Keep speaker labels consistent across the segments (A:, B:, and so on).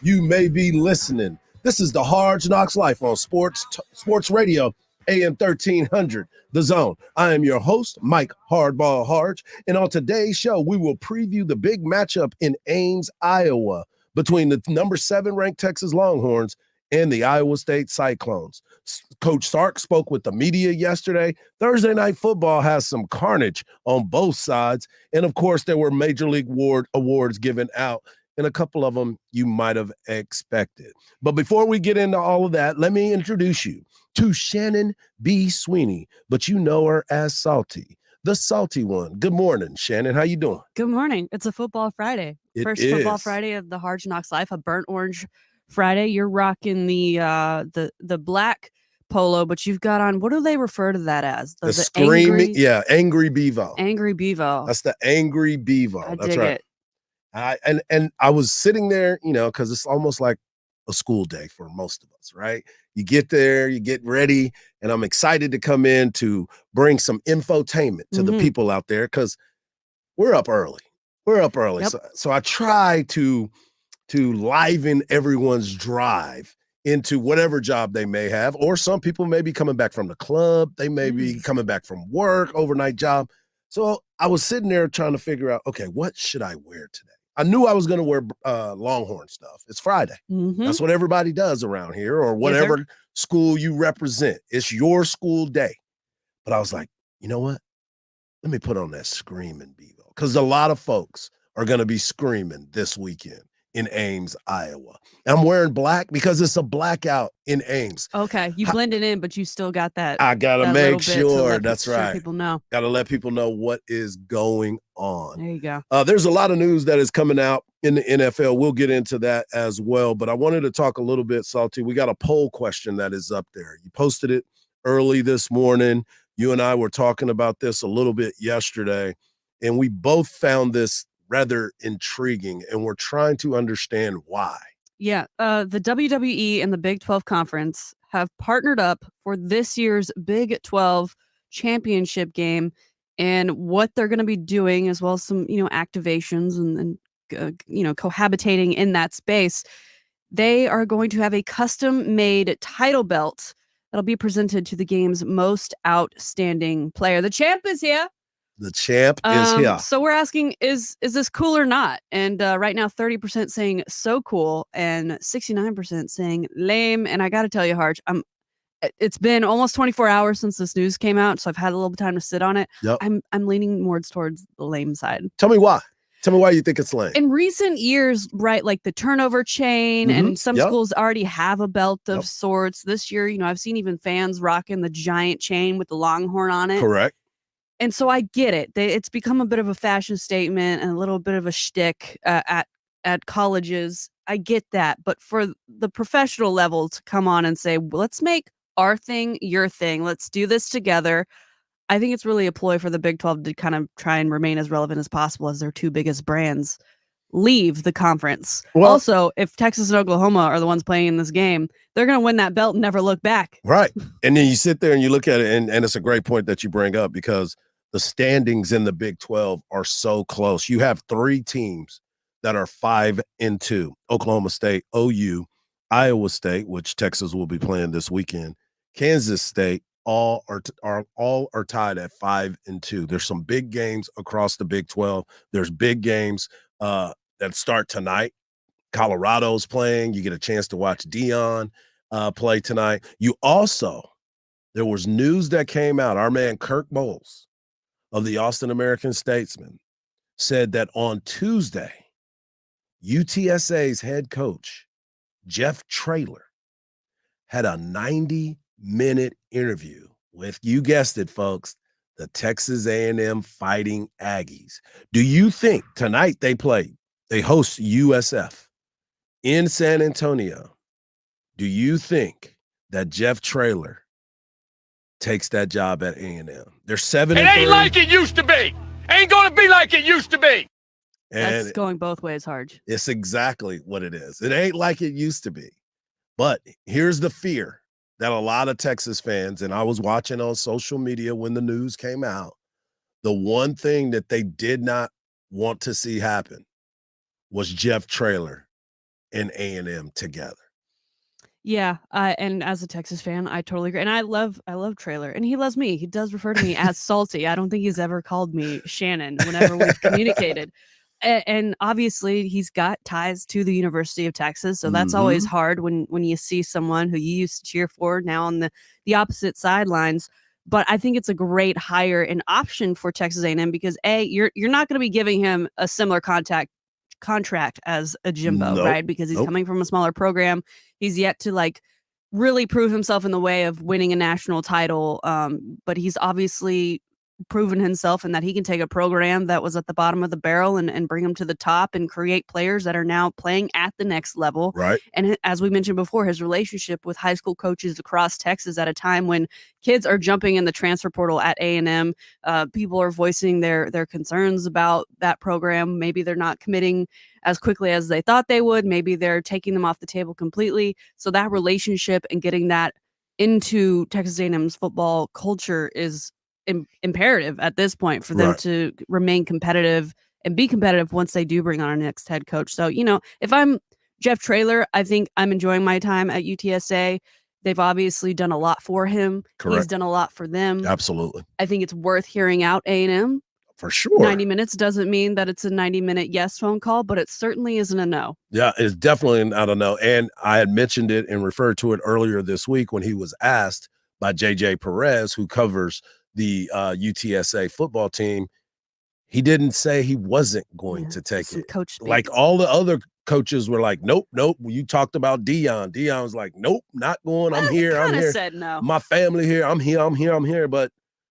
A: you may be listening. This is the Hardge Knocks Life on Sports Radio, AM 1300, The Zone. I am your host, Mike Hardball Hardge, and on today's show, we will preview the big matchup in Ames, Iowa, between the number 7 ranked Texas Longhorns and the Iowa State Cyclones. Coach Sark spoke with the media yesterday. Thursday Night Football has some carnage on both sides, and of course, there were Major League awards given out, and a couple of them you might have expected. But before we get into all of that, let me introduce you to Shannon B. Sweeney, but you know her as Salty, the salty one. Good morning, Shannon. How you doing?
B: Good morning. It's a football Friday. First football Friday of the Hardge Knocks Life, a burnt orange Friday. You're rocking the black polo, but you've got on, what do they refer to that as?
A: The screaming, Angry Bevo.
B: Angry Bevo.
A: That's the Angry Bevo. That's right. And I was sitting there, because it's almost like a school day for most of us, right? You get there, you get ready, and I'm excited to come in to bring some infotainment to the people out there because we're up early. Yep. So I try to liven everyone's drive into whatever job they may have, or some people may be coming back from the club. They may be coming back from work, overnight job. So I was sitting there trying to figure out, okay, what should I wear today? I knew I was going to wear Longhorn stuff. It's Friday. That's what everybody does around here, or whatever school you represent. It's your school day. But I was like, you know what? Let me put on that screaming Bevo, because a lot of folks are going to be screaming this weekend in Ames, Iowa. And I'm wearing black because it's a blackout in Ames.
B: Okay, you blended in, but you still got that.
A: I gotta make sure. That's right.
B: People know.
A: Gotta let people know what is going on.
B: There you go.
A: There's a lot of news that is coming out in the NFL. We'll get into that as well. But I wanted to talk a little bit, Salty. We got a poll question that is up there. You posted it early this morning. You and I were talking about this a little bit yesterday, and we both found this rather intriguing, and we're trying to understand why.
B: Yeah, the WWE and the Big 12 Conference have partnered up for this year's Big 12 championship game, and what they're going to be doing, as well as some, activations and cohabitating in that space. They are going to have a custom-made title belt that'll be presented to the game's most outstanding player. The champ is here.
A: The champ is here.
B: So we're asking, is this cool or not? And right now, 30% saying so cool and 69% saying lame. And I got to tell you, Hardge, it's been almost 24 hours since this news came out, so I've had a little time to sit on it.
A: Yep.
B: I'm leaning more towards the lame side.
A: Tell me why. Tell me why you think it's lame.
B: In recent years, right, like the turnover chain, and some schools already have a belt of sorts. This year, I've seen even fans rocking the giant chain with the Longhorn on it.
A: Correct.
B: And so I get it. It's become a bit of a fashion statement and a little bit of a shtick at colleges. I get that. But for the professional level to come on and say, well, let's make our thing your thing. Let's do this together. I think it's really a ploy for the Big 12 to kind of try and remain as relevant as possible as their two biggest brands leave the conference. Well, also, if Texas and Oklahoma are the ones playing in this game, they're going to win that belt and never look back.
A: Right. And then you sit there and you look at it, and it's a great point that you bring up, because the standings in the Big 12 are so close. You have 3 teams that are 5-2: Oklahoma State, OU, Iowa State, which Texas will be playing this weekend, Kansas State. All are tied at 5-2. There's some big games across the Big 12. There's big games that start tonight. Colorado's playing. You get a chance to watch Dion play tonight. There was news that came out. Our man Kirk Bowles of the Austin American-Statesman said that on Tuesday, UTSA's head coach, Jeff Traylor, had a 90-minute interview with, you guessed it, folks, the Texas A&M Fighting Aggies. Do you think tonight they host USF in San Antonio? Do you think that Jeff Traylor takes that job at A&M? They're 7-3.
C: It ain't like it used to be. Ain't going to be like it used to be.
A: And
B: that's going both ways, Hardge.
A: It's exactly what it is. It ain't like it used to be. But here's the fear that a lot of Texas fans, and I was watching on social media when the news came out, the one thing that they did not want to see happen was Jeff Traylor and A&M together.
B: Yeah, and as a Texas fan, I totally agree. And I love Traylor, and he loves me. He does refer to me as Salty. I don't think he's ever called me Shannon whenever we've communicated. And obviously, he's got ties to the University of Texas, so that's always hard when you see someone who you used to cheer for now on the opposite sidelines. But I think it's a great hire and option for Texas A&M because you're not going to be giving him a similar contract as a Jimbo,
A: Nope.
B: right? Because he's coming from a smaller program. He's yet to like really prove himself in the way of winning a national title. But he's obviously proven himself and that he can take a program that was at the bottom of the barrel and bring them to the top and create players that are now playing at the next level.
A: Right.
B: And as we mentioned before, his relationship with high school coaches across Texas at a time when kids are jumping in the transfer portal at A&M, people are voicing their concerns about that program. Maybe they're not committing as quickly as they thought they would. Maybe they're taking them off the table completely. So that relationship and getting that into Texas A&M's football culture is imperative at this point for them to remain competitive and be competitive once they do bring on our next head coach. So, if I'm Jeff Traylor, I think I'm enjoying my time at UTSA. They've obviously done a lot for him.
A: Correct.
B: He's done a lot for them.
A: Absolutely.
B: I think it's worth hearing out A&M.
A: For sure.
B: 90 minutes doesn't mean that it's a 90-minute yes phone call, but it certainly isn't a no.
A: Yeah, it's definitely not a no. And I had mentioned it and referred to it earlier this week when he was asked by JJ Perez, who covers the UTSA football team. He didn't say he wasn't going to take it.
B: Coach speak.
A: Like all the other coaches were like, nope. You talked about Dion. Dion was like, nope, not going. I'm here. I'm here.
B: Said no.
A: My family here. I'm here. But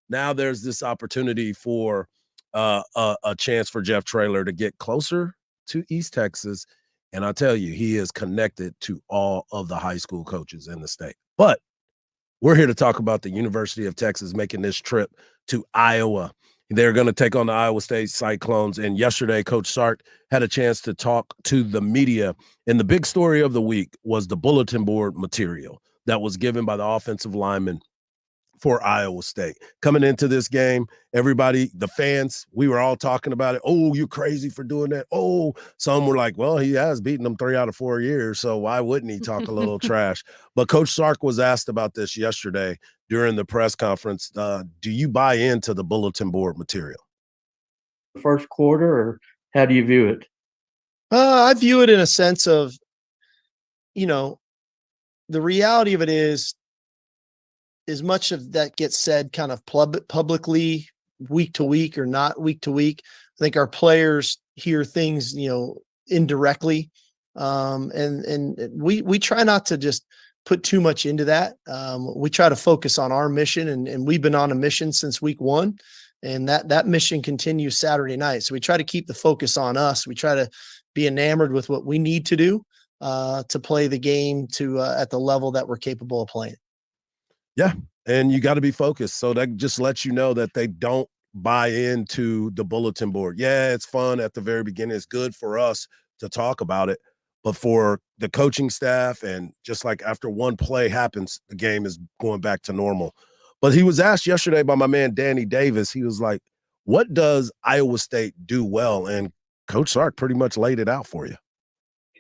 A: now there's this opportunity for a chance for Jeff Traylor to get closer to East Texas. And I tell you, he is connected to all of the high school coaches in the state. But we're here to talk about the University of Texas making this trip to Iowa. They're going to take on the Iowa State Cyclones. And yesterday, Coach Sark had a chance to talk to the media. And the big story of the week was the bulletin board material that was given by the offensive lineman for Iowa State. Coming into this game, everybody, the fans, we were all talking about it. Oh, you're crazy for doing that. Oh, some were like, well, he has beaten them 3 out of 4 years, so why wouldn't he talk a little trash? But Coach Sark was asked about this yesterday during the press conference. Do you buy into the bulletin board material?
D: First quarter, or how do you view it?
E: I view it in a sense of, the reality of it is, as much of that gets said kind of publicly week to week or not week to week, I think our players hear things, indirectly. And we try not to just put too much into that. We try to focus on our mission, and we've been on a mission since week 1, and that mission continues Saturday night. So we try to keep the focus on us. We try to be enamored with what we need to do to play the game at the level that we're capable of playing.
A: Yeah, and you got to be focused. So that just lets you know that they don't buy into the bulletin board. Yeah, it's fun at the very beginning. It's good for us to talk about it. But for the coaching staff, and just like after one play happens, the game is going back to normal. But he was asked yesterday by my man Danny Davis. He was like, what does Iowa State do well? And Coach Sark pretty much laid it out for you.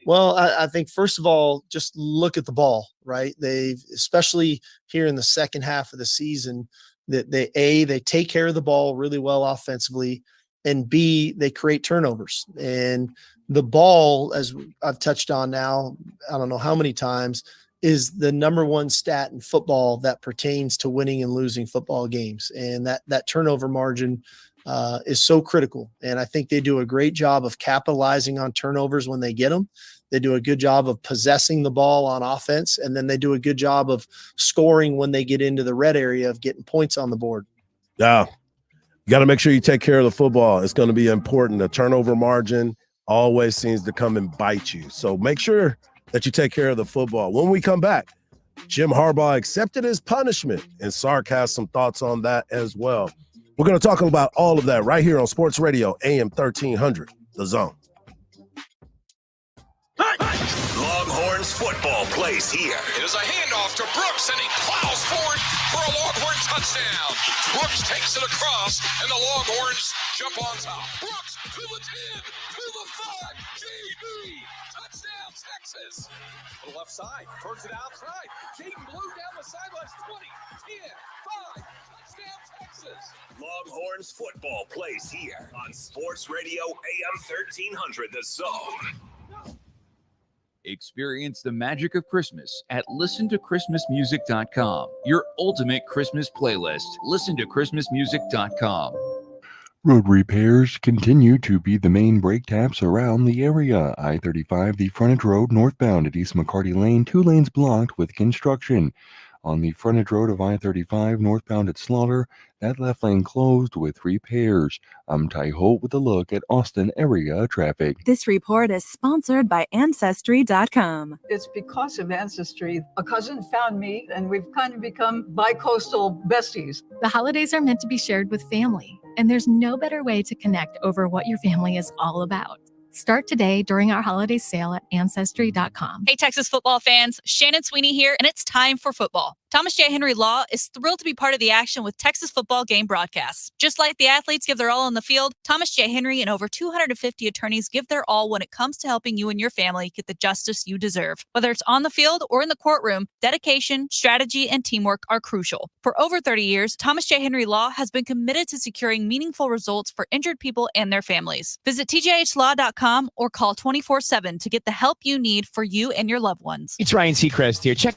E: Well, I think, first of all, just look at the ball, right? They've, especially here in the second half of the season, that they take care of the ball really well offensively, and B, they create turnovers. And the ball, as I've touched on now, I don't know how many times, is the number one stat in football that pertains to winning and losing football games. And that turnover margin is so critical. And I think they do a great job of capitalizing on turnovers when they get them. They do a good job of possessing the ball on offense, and then they do a good job of scoring when they get into the red area, of getting points on the board.
A: Yeah. You got to make sure you take care of the football. It's going to be important. The turnover margin always seems to come and bite you. So make sure that you take care of the football. When we come back, Jim Harbaugh accepted his punishment, and Sark has some thoughts on that as well. We're going to talk about all of that right here on Sports Radio AM 1300, The Zone.
F: Longhorns football plays here.
C: It is a handoff to Brooks, and he plows forward. for a Longhorn touchdown. Brooks takes it across, and the Longhorns jump on top. Brooks to the 10, to the 5. JB, touchdown, Texas. To the left side, turns it outside. Jaden Blue down the sidelines. 20, 10, 5. Touchdown, Texas.
F: Longhorns football plays here on Sports Radio AM 1300 The Zone.
G: Experience the magic of Christmas at ListenToChristmasMusic.com. Your ultimate Christmas playlist. ListenToChristmasMusic.com.
H: Road repairs continue to be the main brake taps around the area. I-35, the frontage road northbound at East McCarty Lane, 2 lanes blocked with construction. On the frontage road of I-35 northbound at Slaughter, that left lane closed with repairs. I'm Ty Holt with a look at Austin area traffic.
I: This report is sponsored by Ancestry.com.
J: It's because of Ancestry. A cousin found me, and we've kind of become bi-coastal besties.
K: The holidays are meant to be shared with family, and there's no better way to connect over what your family is all about. Start today during our holiday sale at Ancestry.com.
L: Hey, Texas football fans, Shannon Sweeney here, and it's time for football. Thomas J. Henry Law is thrilled to be part of the action with Texas football game broadcasts. Just like the athletes give their all on the field, Thomas J. Henry and over 250 attorneys give their all when it comes to helping you and your family get the justice you deserve. Whether it's on the field or in the courtroom, dedication, strategy, and teamwork are crucial. For over 30 years, Thomas J. Henry Law has been committed to securing meaningful results for injured people and their families. Visit tjhlaw.com or call 24/7 to get the help you need for you and your loved ones.
M: It's Ryan Seacrest here. Check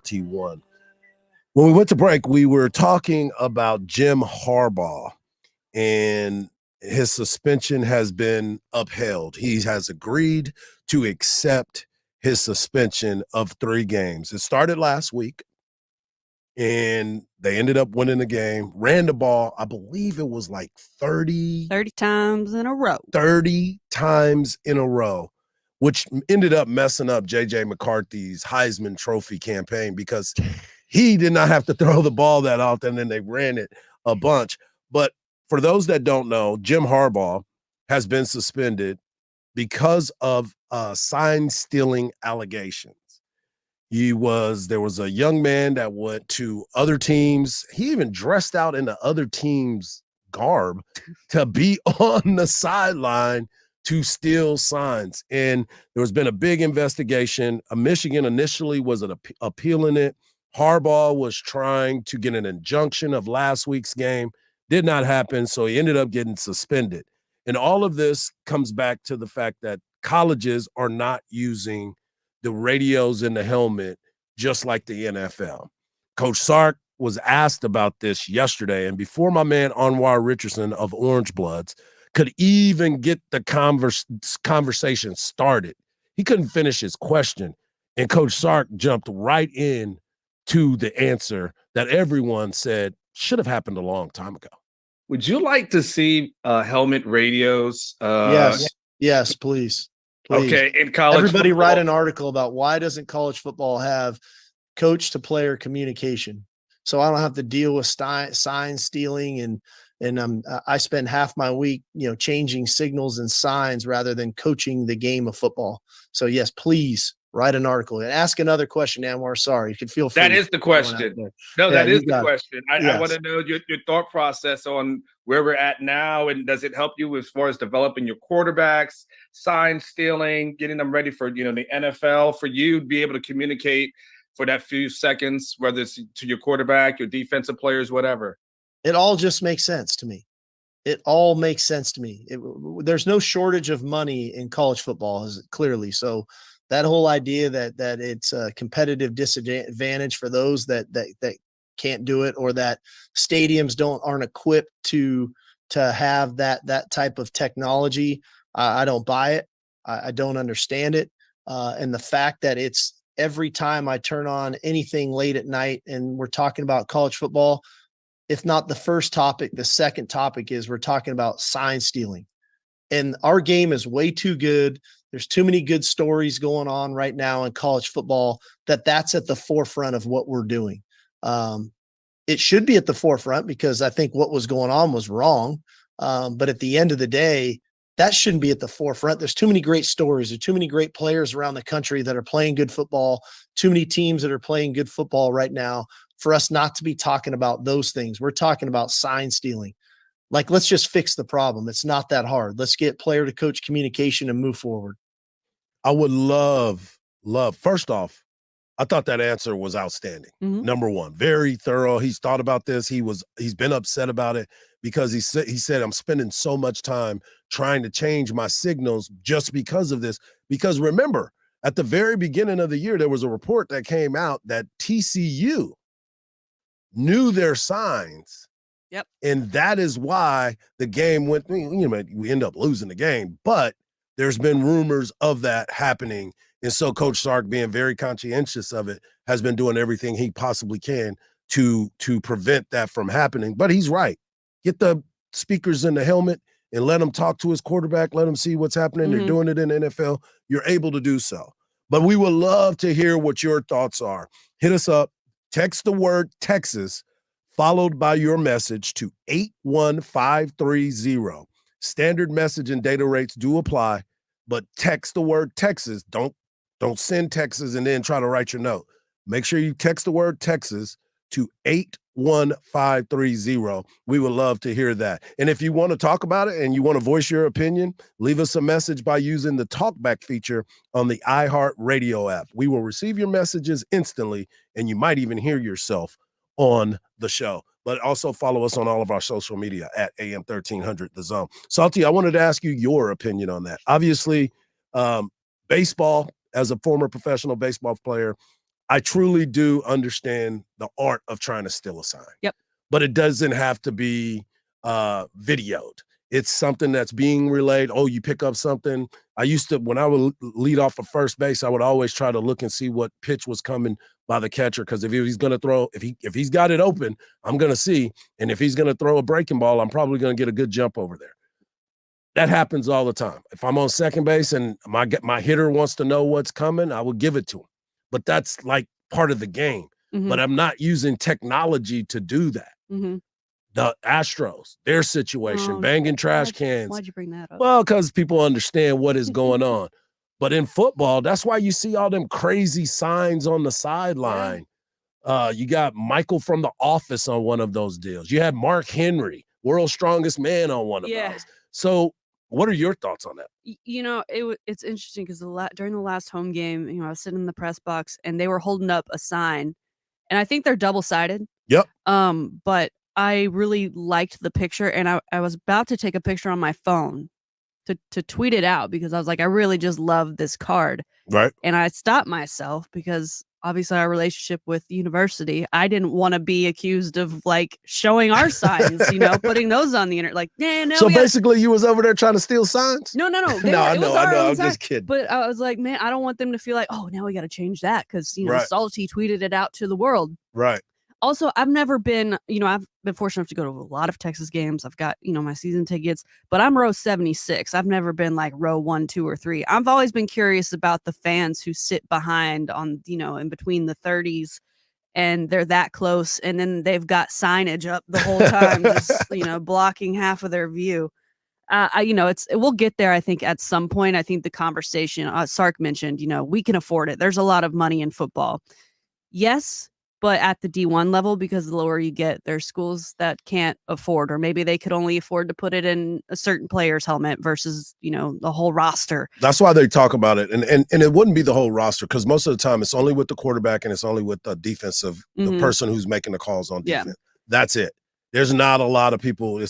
A: RT1. When we went to break, we were talking about Jim Harbaugh, and his suspension has been upheld. He has agreed to accept his suspension of 3 games. It started last week, and they ended up winning the game. Ran the ball, I believe it was like 30
B: times in a row.
A: 30 times in a row, which ended up messing up J.J. McCarthy's Heisman Trophy campaign because he did not have to throw the ball that often, and they ran it a bunch. But for those that don't know, Jim Harbaugh has been suspended because of sign stealing allegations. There was a young man that went to other teams. He even dressed out in the other team's garb to be on the sideline to steal signs. And there's been a big investigation. Michigan initially was appealing it. Harbaugh was trying to get an injunction of last week's game. Did not happen, so he ended up getting suspended. And all of this comes back to the fact that colleges are not using the radios in the helmet just like the NFL. Coach Sark was asked about this yesterday, and before my man Anwar Richardson of Orange Bloods could even get the conversation started, he couldn't finish his question, and Coach Sark jumped right in to the answer that everyone said should have happened a long time ago.
M: Would you like to see helmet radios?
E: Yes, please.
M: Okay, in college
E: everybody
M: football.
E: write an article about why doesn't college football have coach to player communication, so I don't have to deal with sign stealing and I spend half my week changing signals and signs rather than coaching the game of football. So yes, please write an article and ask another question, Anwar. Sorry, you can feel free.
M: That is the question. No, that is the question. I want to know your thought process on where we're at now, and does it help you as far as developing your quarterbacks, sign stealing, getting them ready for the NFL, for you to be able to communicate for that few seconds, whether it's to your quarterback, your defensive players, whatever.
E: It all just makes sense to me. It all makes sense to me. There's no shortage of money in college football, clearly. So that whole idea that it's a competitive disadvantage for those that can't do it, or that stadiums aren't equipped to have that type of technology, I don't buy it. I don't understand it. And the fact that it's every time I turn on anything late at night and we're talking about college football, if not the first topic, the second topic is we're talking about sign stealing. And our game is way too good. There's too many good stories going on right now in college football that's at the forefront of what we're doing. It should be at the forefront because I think what was going on was wrong. But at the end of the day, that shouldn't be at the forefront. There's too many great stories. There's too many great players around the country that are playing good football, too many teams that are playing good football right now for us not to be talking about those things. We're talking about sign stealing. Like, let's just fix the problem. It's not that hard. Let's get player to coach communication and move forward.
A: I would love, first off, I thought that answer was outstanding.
B: Mm-hmm.
A: Number one, very thorough. He's thought about this. He's been upset about it because he said, I'm spending so much time trying to change my signals just because of this. Because remember, at the very beginning of the year, there was a report that came out that TCU knew their signs.
B: Yep.
A: And that is why the game went, we end up losing the game, but there's been rumors of that happening. And so Coach Sark, being very conscientious of it, has been doing everything he possibly can to prevent that from happening. But he's right. Get the speakers in the helmet and let him talk to his quarterback. Let him see what's happening.
B: Mm-hmm.
A: They're doing it in the NFL. You're able to do so. But we would love to hear what your thoughts are. Hit us up. Text the word Texas, followed by your message to 81530. Standard message and data rates do apply, but text the word Texas. Don't send Texas and then try to write your note. Make sure you text the word Texas to 81530. We would love to hear that. And if you want to talk about it and you want to voice your opinion, leave us a message by using the talkback feature on the iHeart Radio app. We will receive your messages instantly, and you might even hear yourself on the show. But also follow us on all of our social media at AM 1300 The Zone. Salty, I wanted to ask you your opinion on that. Obviously, baseball, as a former professional baseball player, I truly do understand the art of trying to steal a sign.
B: Yep.
A: But it doesn't have to be videoed. It's something that's being relayed. Oh, you pick up something. I used to, when I would lead off of first base, I would always try to look and see what pitch was coming by the catcher. Because if he's going to throw, if he's got it open, I'm going to see. And if he's going to throw a breaking ball, I'm probably going to get a good jump over there. That happens all the time. If I'm on second base and my hitter wants to know what's coming, I will give it to him. But that's like part of the game.
B: Mhm.
A: But I'm not using technology to do that.
B: Mhm.
A: The Astros, their situation, banging trash cans.
B: Why'd you bring that up?
A: Well, because people understand what is going on. But in football, that's why you see all them crazy signs on the sideline. You got Michael from The Office on one of those deals. You had Mark Henry, world's strongest man, on one of those. So what are your thoughts on that?
B: You know, it's interesting because during the last home game, you know, I was sitting in the press box and they were holding up a sign, and I think they're double-sided.
A: Yep.
B: But I really liked the picture, and I was about to take a picture on my phone to tweet it out because I was like, I really just love this card.
A: Right.
B: And I stopped myself because obviously our relationship with university, I didn't want to be accused of like showing our signs, you know, putting those on the internet. Like, no.
A: So basically, you was over there trying to steal signs?
B: No.
A: I know. I'm just kidding.
B: But I was like, man, I don't want them to feel like, oh, now we got to change that because, you know,
A: Right.
B: Salty tweeted it out to the world.
A: Right.
B: Also, I've never been, you know, I've been fortunate enough to go to a lot of Texas games. I've got, you know, my season tickets, but I'm row 76. I've never been like row 1, 2, or 3. I've always been curious about the fans who sit behind on, you know, in between the 30s and they're that close. And then they've got signage up the whole time, just, you know, blocking half of their view. You know, we'll get there. I think at some point, I think the conversation Sark mentioned, you know, we can afford it. There's a lot of money in football. Yes. But at the D1 level, because the lower you get, there's schools that can't afford, or maybe they could only afford to put it in a certain player's helmet versus, you know, the whole roster.
A: That's why they talk about it. And it wouldn't be the whole roster because most of the time it's only with the quarterback and it's only with the defensive, the person who's making the calls on defense. That's it. There's not a lot of people.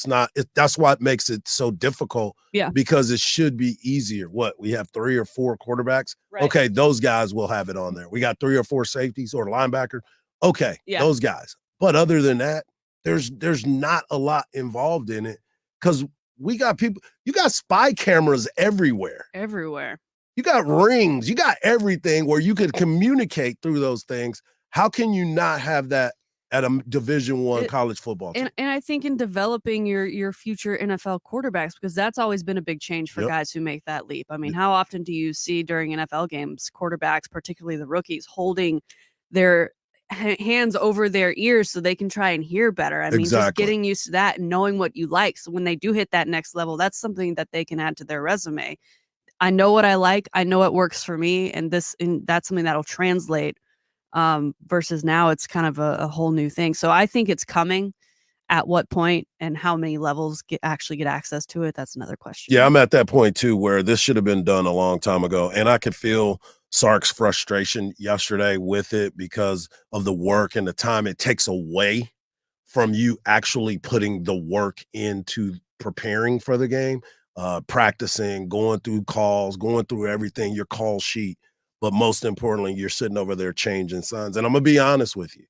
A: That's what makes it so difficult.
B: Yeah.
A: Because it should be easier. We have 3 or 4 quarterbacks.
B: Right.
A: Okay, those guys will have it on there. We got 3 or 4 safeties or linebacker. Okay, those guys. But other than that, there's not a lot involved in it because we got people. You got spy cameras everywhere.
B: Everywhere.
A: You got rings. You got everything where you could communicate through those things. How can you not have that at a Division I college football team?
B: And I think in developing your future NFL quarterbacks, because that's always been a big change for guys who make that leap. I mean, how often do you see during NFL games quarterbacks, particularly the rookies, holding their hands over their ears so they can try and hear better? I mean, just getting used to that and knowing what you like. So when they do hit that next level, that's something that they can add to their resume. I know what I like. I know it works for me. And that's something that'll translate versus now it's kind of a whole new thing. So I think it's coming. At what point and how many levels actually get access to it? That's another question.
A: Yeah, I'm at that point too where this should have been done a long time ago. And I could feel Sark's frustration yesterday with it because of the work and the time it takes away from you actually putting the work into preparing for the game, practicing, going through calls, going through everything, your call sheet. But most importantly, you're sitting over there changing signs. And I'm going to be honest with you.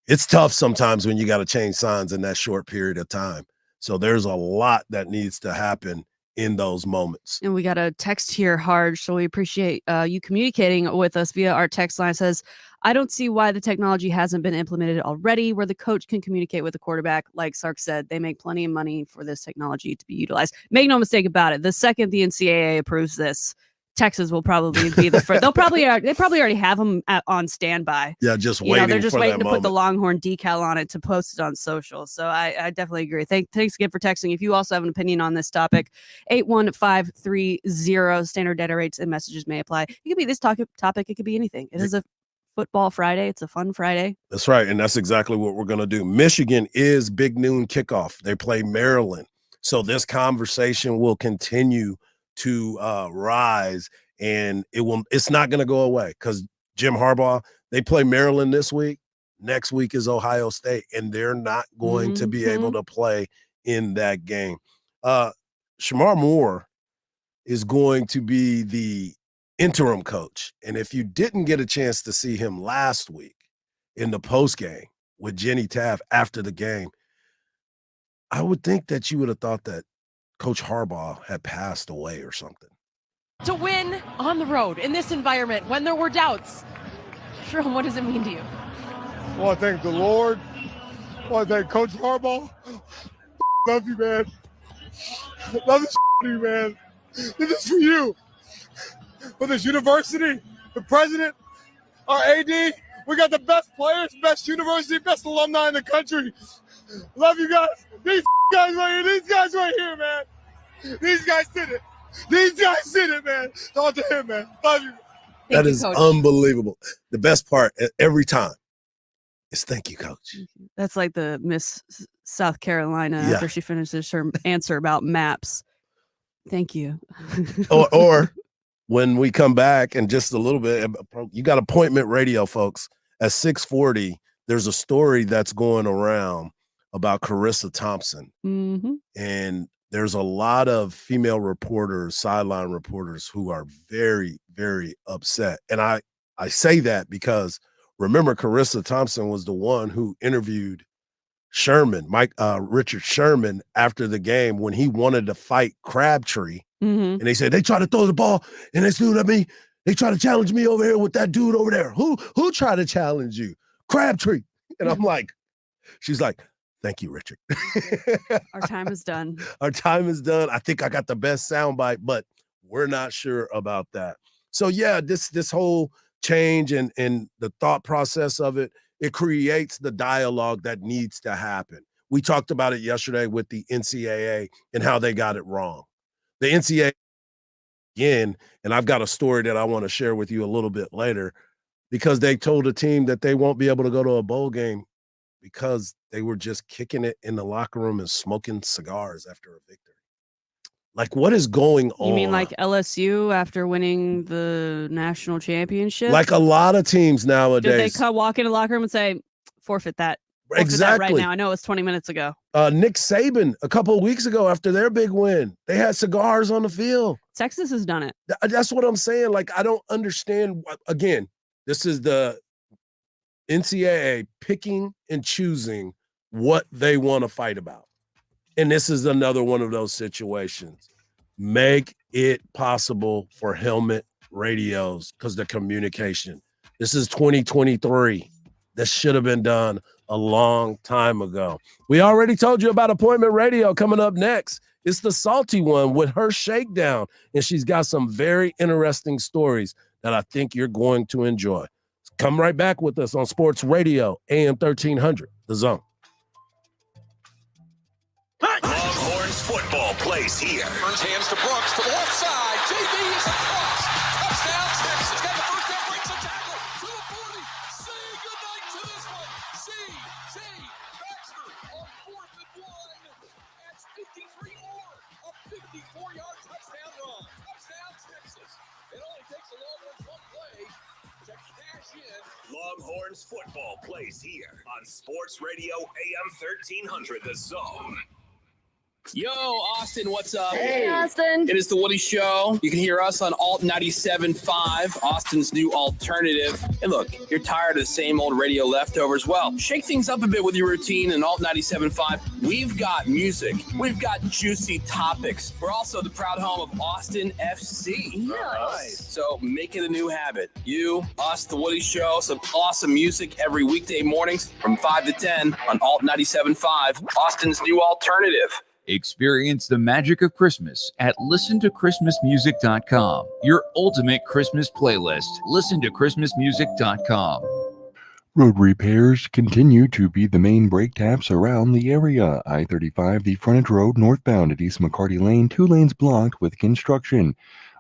A: It's tough sometimes when you got to change signs in that short period of time. So there's a lot that needs to happen in those moments.
B: And we got a text here, Hardge. So we appreciate you communicating with us via our text line. It says, I don't see why the technology hasn't been implemented already where the coach can communicate with the quarterback. Like Sark said, they make plenty of money for this technology to be utilized. Make no mistake about it. The second the NCAA approves this, Texas will probably be the first. They probably already have them on standby.
A: Yeah, just waiting.
B: They're just waiting to
A: moment.
B: put the Longhorn decal on it to post it on social. So I definitely agree. Thanks again for texting. If you also have an opinion on this topic, 81530 standard data rates and messages may apply. It could be this topic. It could be anything. It is a football Friday. It's a fun Friday.
A: That's right, and that's exactly what we're going to do. Michigan is big noon kickoff. They play Maryland, so this conversation will continue to rise, and it's not going to go away because Jim Harbaugh, they play Maryland this week. Next week is Ohio State, and they're not going to be able to play in that game. Shamar Moore is going to be the interim coach. And if you didn't get a chance to see him last week in the post game with Jenny Taft after the game, I would think that you would have thought that Coach Harbaugh had passed away or something.
N: To win on the road in this environment when there were doubts, Sherm, what does it mean to you?
O: Well, I thank the Lord. Well, I thank Coach Harbaugh. Love you, man. Love this you, man. This is for you. For this university, the president, our AD. We got the best players, best university, best alumni in the country. Love you guys. These guys right here. These guys right here, man. These guys did it. These guys did it, man. Talk to him, man. Love you.
A: That is unbelievable. The best part every time is thank you, Coach.
B: That's like the Miss South Carolina after she finishes her answer about maps. Thank you.
A: or when we come back in just a little bit, you got appointment radio, folks. At 6:40, there's a story that's going around about Carissa Thompson.
B: Mm-hmm.
A: And there's a lot of female reporters, sideline reporters, who are very, very upset. And I say that because remember, Carissa Thompson was the one who interviewed Richard Sherman after the game when he wanted to fight Crabtree.
B: Mm-hmm.
A: And they said, they tried to throw the ball and they stood at me. They tried to challenge me over here with that dude over there. Who tried to challenge you? Crabtree. And I'm like, she's like, thank you, Richard.
B: Our time is done.
A: Our time is done. I think I got the best soundbite, but we're not sure about that. So yeah, this whole change and the thought process of it creates the dialogue that needs to happen. We talked about it yesterday with the NCAA and how they got it wrong. The NCAA, again, and I've got a story that I want to share with you a little bit later, because they told a team that they won't be able to go to a bowl game because they were just kicking it in the locker room and smoking cigars after a victory. Like, what is going on?
B: You mean like LSU after winning the national championship?
A: Like a lot of teams nowadays.
B: Did they walk into the locker room and say, forfeit that? Forfeit
A: Exactly.
B: that right now. I know it was 20 minutes ago.
A: Nick Saban, a couple of weeks ago after their big win, they had cigars on the field.
B: Texas has done it.
A: That's what I'm saying. Like, I don't understand. Again, this is the NCAA picking and choosing what they want to fight about. And this is another one of those situations. Make it possible for helmet radios because the communication. This is 2023. This should have been done a long time ago. We already told you about appointment radio coming up next. It's the salty one with her shakedown. And she's got some very interesting stories that I think you're going to enjoy. Come right back with us on Sports Radio, AM 1300, The Zone.
F: Longhorns football plays here.
C: Turns hands to Brooks to the left side. JB is across. Touchdown, Texas. Got the first down, breaks the tackle to the 40. Say goodnight to this one. C.J. Baxter on 4th and 1. That's 53 more. A 54-yard touchdown run. Touchdown, Texas. It only takes a Longhorns one play to cash in.
F: Longhorns football plays here on Sports Radio AM 1300, The Zone.
P: Yo, Austin, what's up?
Q: Hey, Austin.
P: It is the Woody Show. You can hear us on Alt 97.5, Austin's new alternative. And look, you're tired of the same old radio leftovers. Well, shake things up a bit with your routine in Alt 97.5. We've got music. We've got juicy topics. We're also the proud home of Austin FC.
Q: Nice.
P: So make it a new habit. You, us, the Woody Show, some awesome music every weekday mornings from 5 to 10 on Alt 97.5, Austin's new alternative.
G: Experience the magic of Christmas at listentoChristmasmusic.com, your ultimate Christmas playlist. ListentoChristmasmusic.com.
H: Road repairs continue to be the main brake taps around the area. I-35, the frontage road northbound at East McCarty Lane, 2 lanes blocked with construction.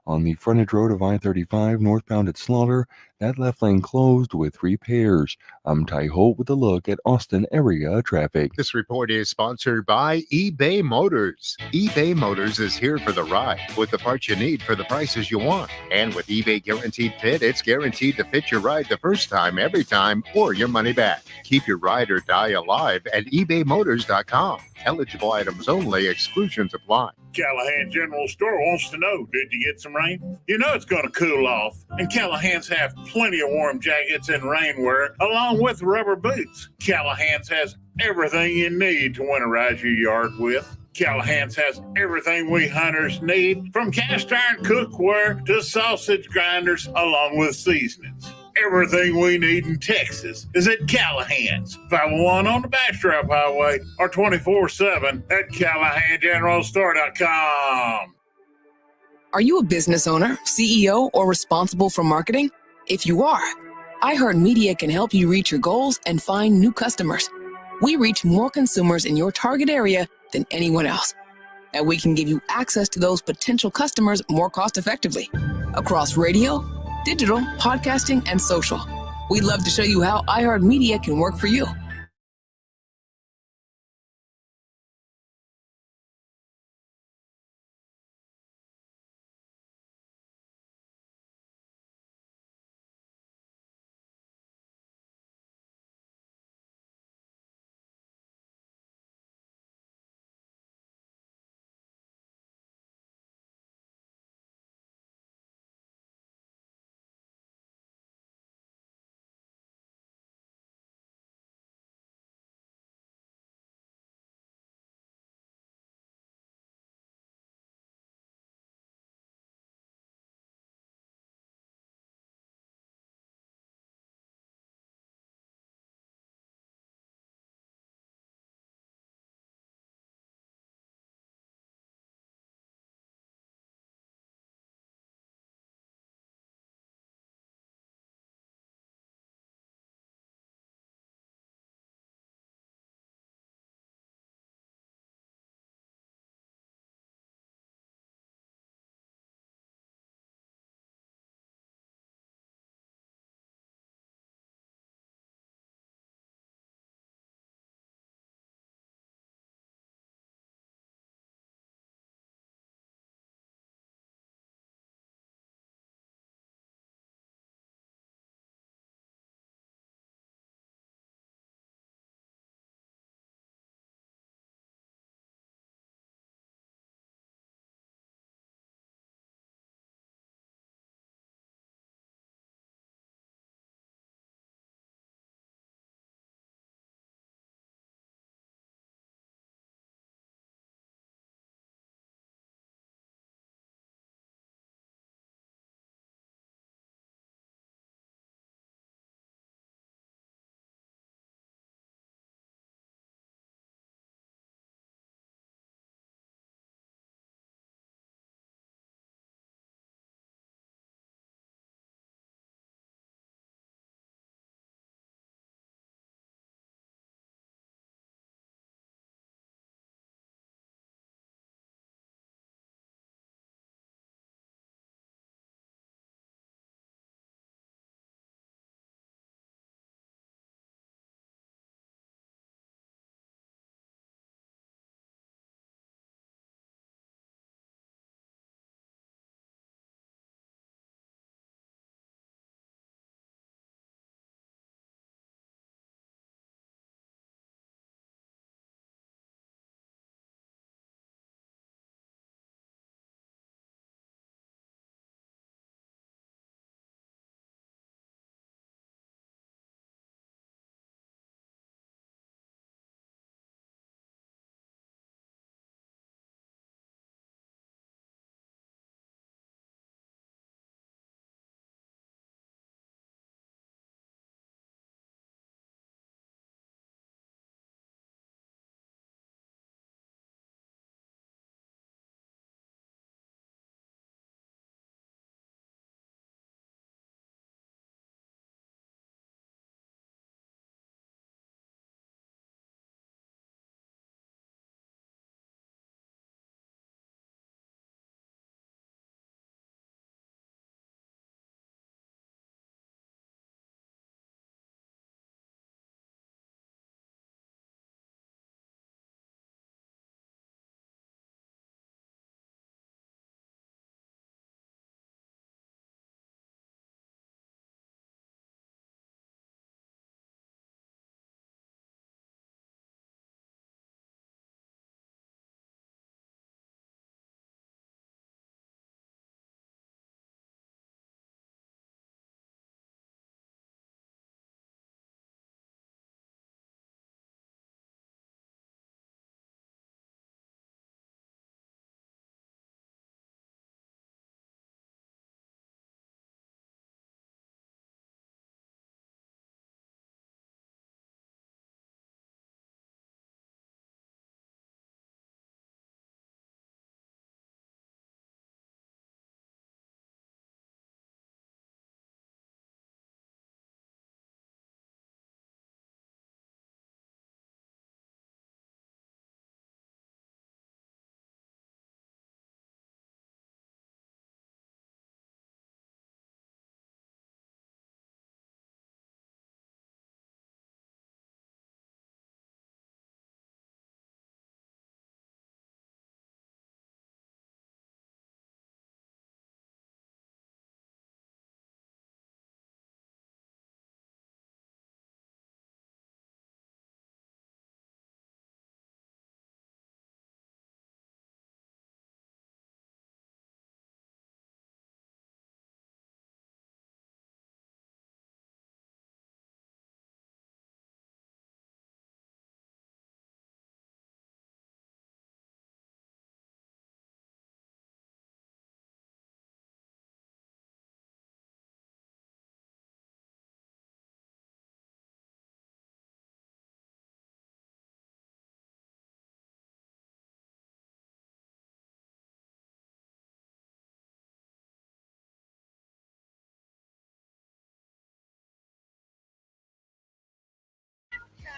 H: On the frontage road of I-35 northbound at Slaughter, that left lane closed with repairs. I'm Ty Holt with a look at Austin area traffic.
R: This report is sponsored by eBay Motors. eBay Motors is here for the ride with the parts you need for the prices you want. And with eBay Guaranteed Fit, it's guaranteed to fit your ride the first time, every time, or your money back. Keep your ride or die alive at ebaymotors.com. Eligible items only, exclusions apply.
Q: Callahan General Store wants to know, did you get some rain? You know it's going to cool off. And Callahan's have plenty of warm jackets and rainwear, along with rubber boots. Callahan's has everything you need to winterize your yard with. Callahan's has everything we hunters need, from cast iron cookware to sausage grinders, along with seasonings. Everything we need in Texas is at Callahan's, 501 on the Bastrap Highway, or 24/7 at CallahanGeneralStore.com.
S: Are you a business owner, CEO, or responsible for marketing? If you are, iHeartMedia can help you reach your goals and find new customers. We reach more consumers in your target area than anyone else, and we can give you access to those potential customers more cost effectively across radio, digital, podcasting, and social. We'd love to show you how iHeartMedia can work for you.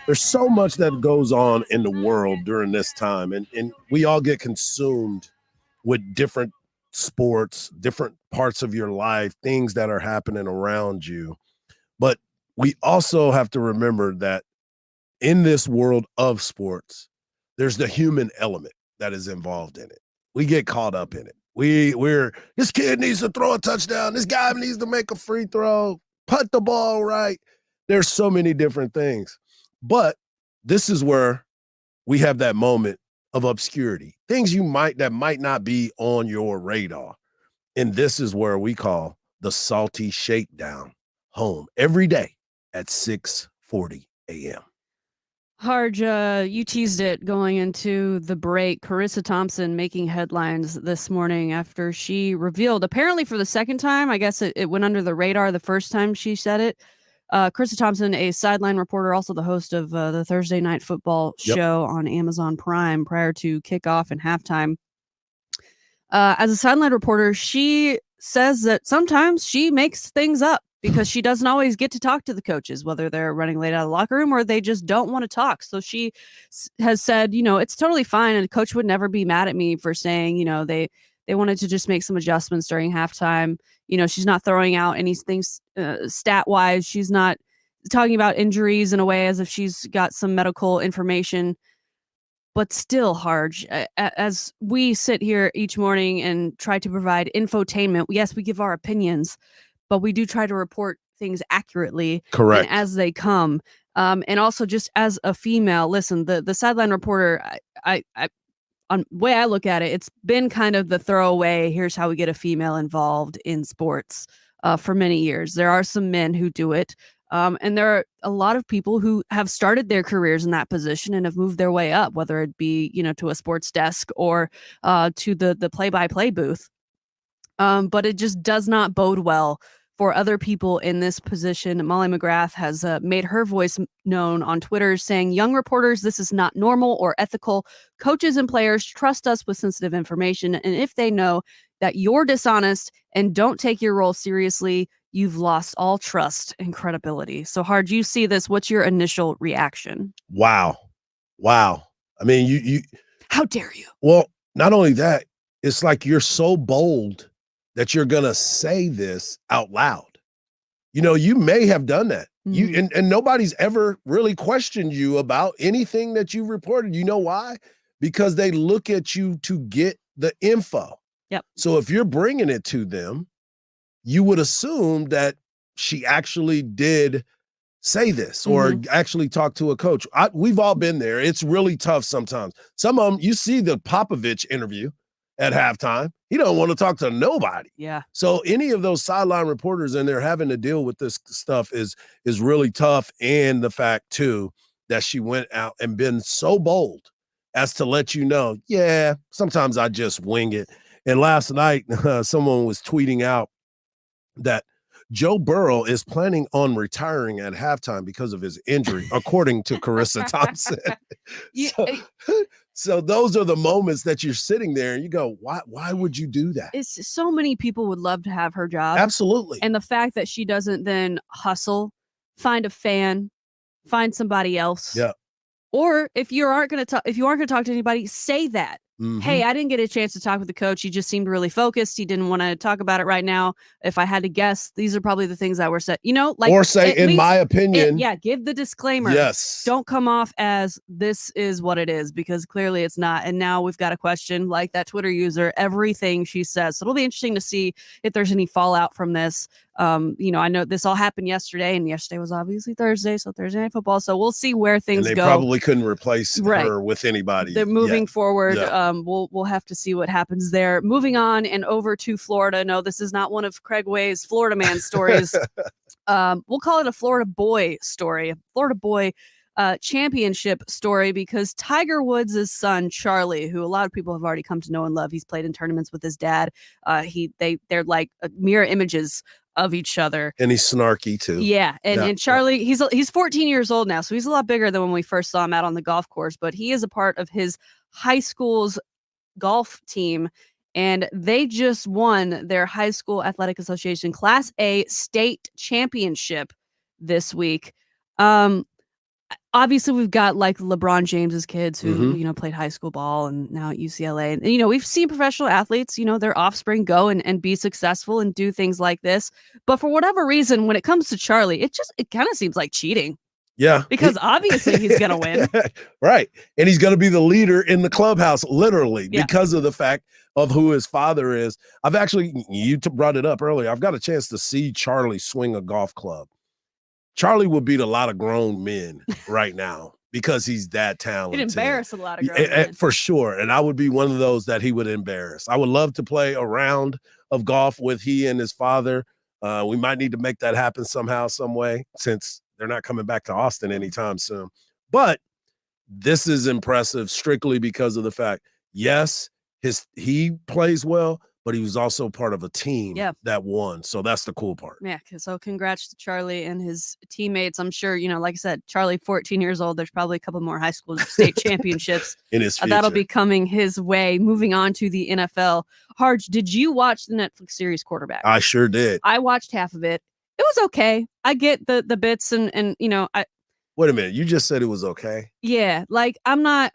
A: there's so much that goes on in the world during this time, and we all get consumed with different sports, different parts of your life, things that are happening around you. But we also have to remember that in this world of sports, there's the human element that is involved in it. We get caught up in it. We're this kid needs to throw a touchdown. This guy needs to make a free throw, putt the ball right. There's so many different things. But this is where we have that moment of obscurity, things that might not be on your radar. And this is where we call the Salty Shakedown home every day at 6:40 a.m.
B: Hardge, you teased it going into the break. Carissa Thompson making headlines this morning after she revealed, apparently for the second time, I guess it went under the radar the first time she said it. Carissa Thompson, a sideline reporter, also the host of the Thursday Night Football show on Amazon Prime prior to kickoff and halftime. As a sideline reporter, she says that sometimes she makes things up because she doesn't always get to talk to the coaches, whether they're running late out of the locker room or they just don't want to talk. So she has said, it's totally fine. And a coach would never be mad at me for saying, they wanted to just make some adjustments during halftime. She's not throwing out anything stat wise. She's not talking about injuries in a way as if she's got some medical information. But still, Hardge, as we sit here each morning and try to provide infotainment, yes, we give our opinions, but we do try to report things accurately.
A: Correct.
B: And as they come. And also just as a female, listen, the sideline reporter, I on way I look at it, it's been kind of the throwaway, here's how we get a female involved in sports for many years. There are some men who do it. And there are a lot of people who have started their careers in that position and have moved their way up, whether it be, to a sports desk or to the play-by-play booth. But it just does not bode well for other people in this position. Molly McGrath has made her voice known on Twitter, saying, "Young reporters, this is not normal or ethical. Coaches and players trust us with sensitive information. And if they know that you're dishonest and don't take your role seriously, you've lost all trust and credibility." So, Hard, you see this. What's your initial reaction?
A: Wow. I mean, you
B: how dare you?
A: Well, not only that, it's like you're so bold that you're gonna say this out loud. You may have done that.
B: Mm-hmm.
A: And nobody's ever really questioned you about anything that you reported. You know why? Because they look at you to get the info.
B: Yep.
A: So if you're bringing it to them, you would assume that she actually did say this or actually talk to a coach. We've all been there. It's really tough sometimes. Some of them, you see the Popovich interview at halftime. He don't want to talk to nobody.
B: Yeah.
A: So any of those sideline reporters and they're having to deal with this stuff is really tough. And the fact too, that she went out and been so bold as to let you know, yeah, sometimes I just wing it. And last night, someone was tweeting out that Joe Burrow is planning on retiring at halftime because of his injury, according to Carissa Thompson. So those are the moments that you're sitting there and you go, why would you do that?
B: It's so many people would love to have her job.
A: Absolutely.
B: And the fact that she doesn't then hustle, find a fan, find somebody else.
A: Yeah.
B: Or if you aren't going to talk to anybody, say that.
A: Mm-hmm.
B: Hey, I didn't get a chance to talk with the coach. He just seemed really focused. He didn't want to talk about it right now. If I had to guess, these are probably the things that were said.
A: Or say, in my opinion.
B: Give the disclaimer.
A: Yes.
B: Don't come off as this is what it is, because clearly it's not. And now we've got a question like that Twitter user, everything she says. So it'll be interesting to see if there's any fallout from this. I know this all happened yesterday, and yesterday was obviously Thursday, so Thursday Night Football. So we'll see where things
A: and they
B: go.
A: Probably couldn't replace her with anybody.
B: They're moving forward.
A: Yeah.
B: We'll have to see what happens there. Moving on and over to Florida. No, this is not one of Craig Way's Florida man stories. We'll call it a Florida boy story, a Florida boy championship story, because Tiger Woods' son, Charlie, who a lot of people have already come to know and love, he's played in tournaments with his dad. They're like mirror images of each other.
A: And he's snarky too.
B: Yeah. And Charlie, he's 14 years old now, so he's a lot bigger than when we first saw him out on the golf course, but he is a part of his high school's golf team. And they just won their high school athletic association Class A state championship this week. obviously we've got like LeBron James's kids who,
A: Mhm.
B: played high school ball and now at UCLA. And, we've seen professional athletes, their offspring go and be successful and do things like this. But for whatever reason, when it comes to Charlie, it kind of seems like cheating.
A: Yeah.
B: Because obviously he's going to win.
A: Right. And he's going to be the leader in the clubhouse, literally,
B: Yeah.
A: because of the fact of who his father is. I've actually, you brought it up earlier. I've got a chance to see Charlie swing a golf club. Charlie would beat a lot of grown men right now because he's that talented.
B: He'd embarrass a lot of grown men.
A: For sure. And I would be one of those that he would embarrass. I would love to play a round of golf with he and his father. We might need to make that happen somehow, some way, since they're not coming back to Austin anytime soon. But this is impressive strictly because of the fact, yes, he plays well, but he was also part of a team that won. So that's the cool part.
B: Yeah. So congrats to Charlie and his teammates. I'm sure, like I said, Charlie, 14 years old. There's probably a couple more high school state championships
A: in his future.
B: That'll be coming his way. Moving on to the NFL. Hardge, did you watch the Netflix series Quarterback?
A: I sure did.
B: I watched half of it. It was okay. I get the bits and I.
A: Wait a minute. You just said it was okay.
B: Yeah. Like I'm not.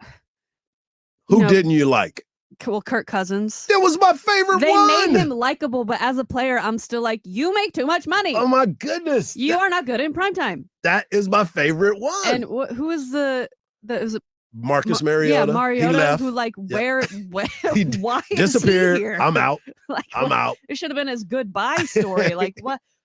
A: Who didn't you like?
B: Well, Kirk Cousins.
A: That was my favorite
B: they
A: one.
B: They made him likable, but as a player, I'm still like, you make too much money.
A: Oh my goodness.
B: You are not good in primetime.
A: That is my favorite one.
B: And who is the is it
A: Marcus Mariota?
B: Yeah, Mariota,
A: he left.
B: who like why
A: disappeared.
B: Is he here?
A: I'm out.
B: I'm out. It should have been his goodbye story. Like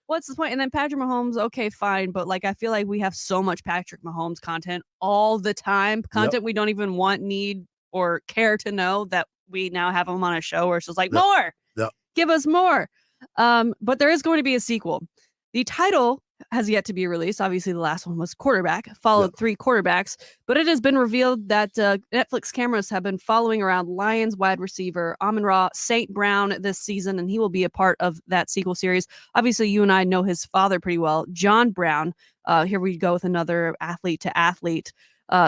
B: what's the point? And then Patrick Mahomes, okay, fine, but like I feel like we have so much Patrick Mahomes content all the time. Content we don't even want, need, or care to know that we now have him on a show where it's just like more. Give us more. But there is going to be a sequel. The title has yet to be released. Obviously, the last one was Quarterback, followed 3 quarterbacks, but it has been revealed that Netflix cameras have been following around Lions wide receiver Amon-Ra St. Brown this season, and he will be a part of that sequel series. Obviously, you and I know his father pretty well, John Brown. Here we go with another athlete to athlete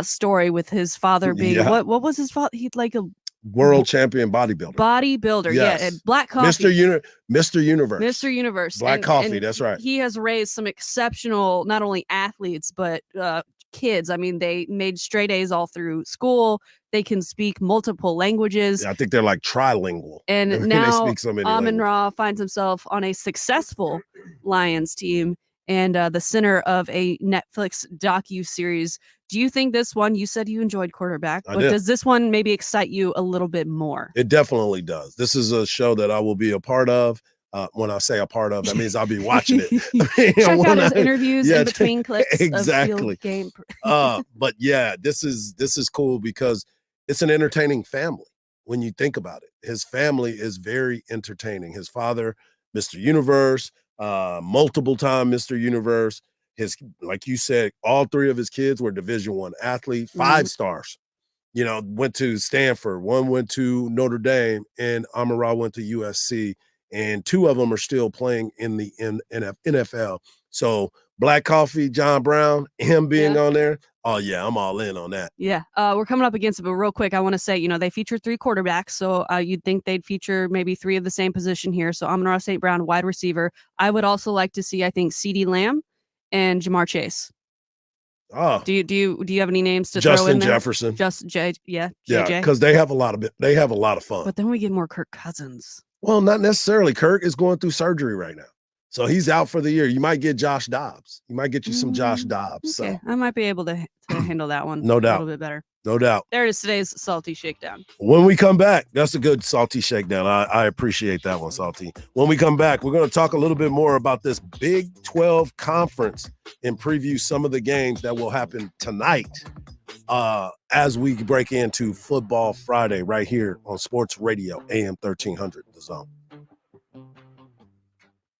B: story with his father being what was his father? He'd like a
A: world champion bodybuilder.
B: Yes. Yeah, and Black Coffee.
A: Mr. Universe.
B: Mr. Universe.
A: Black Coffee, that's right.
B: He has raised some exceptional, not only athletes, but kids. I mean, they made straight A's all through school. They can speak multiple languages.
A: Yeah, I think they're like trilingual.
B: And now Amon-Ra finds himself on a successful Lions team and the center of a Netflix docu-series. Do you think this one, you said you enjoyed Quarterback, but does this one maybe excite you a little bit more?
A: It definitely does. This is a show that I will be a part of. When I say a part of, that means I'll be watching it.
B: Check out his interviews in between clips
A: exactly.
B: of field game.
A: But yeah, this is cool because it's an entertaining family when you think about it. His family is very entertaining. His father, Mr. Universe, multiple time Mr. Universe. His, like you said, all 3 of his kids were Division I athlete, 5 stars. Went to Stanford, one went to Notre Dame, and Amon-Ra went to USC, and 2 of them are still playing in the NFL. So Black Coffee, John Brown, him being on there. Oh yeah, I'm all in on that.
B: Yeah, we're coming up against it, but real quick, I want to say, they featured 3 quarterbacks, so you'd think they'd feature maybe 3 of the same position here. So Amon-Ra St. Brown, wide receiver. I would also like to see, I think, CeeDee Lamb and Jamar Chase.
A: Oh,
B: do you have any names to throw in there?
A: Jefferson.
B: Just JJ.
A: Yeah, because they have a lot of fun.
B: But then we get more Kirk Cousins.
A: Well, not necessarily. Kirk is going through surgery right now, so he's out for the year. You might get Josh Dobbs. You might get you some Josh Dobbs.
B: Okay,
A: so
B: I might be able to handle that one.
A: No doubt.
B: A little bit better.
A: No doubt.
B: There is today's Salty Shakedown.
A: When we come back, that's a good Salty Shakedown. I appreciate that one, Salty. When we come back, we're going to talk a little bit more about this Big 12 conference and preview some of the games that will happen tonight as we break into Football Friday right here on Sports Radio AM 1300, The Zone.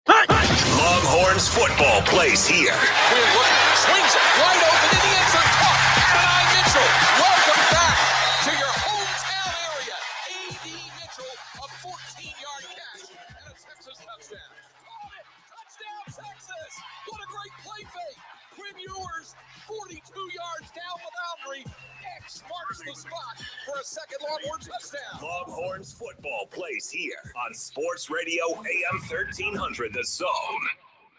F: Longhorns football plays here.
C: Swings it wide open in the end zone. Adonai Mitchell, welcome back to your hometown area. A.D. Mitchell, a 14-yard catch and a Texas touchdown. Call it. Touchdown, Texas. What a great play fake. Quinn Ewers, 42 yards down the boundary. X marks the spot for a second Longhorn touchdown.
F: Longhorns football plays here on Sports Radio AM 1300, The Zone.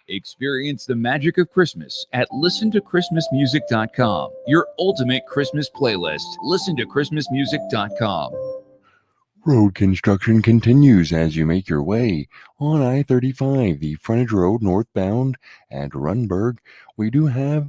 G: Experience the magic of Christmas at listentochristmasmusic.com, your ultimate Christmas playlist. Listentochristmasmusic.com.
H: Road construction continues as you make your way on I-35, the frontage road northbound at Runberg. We do have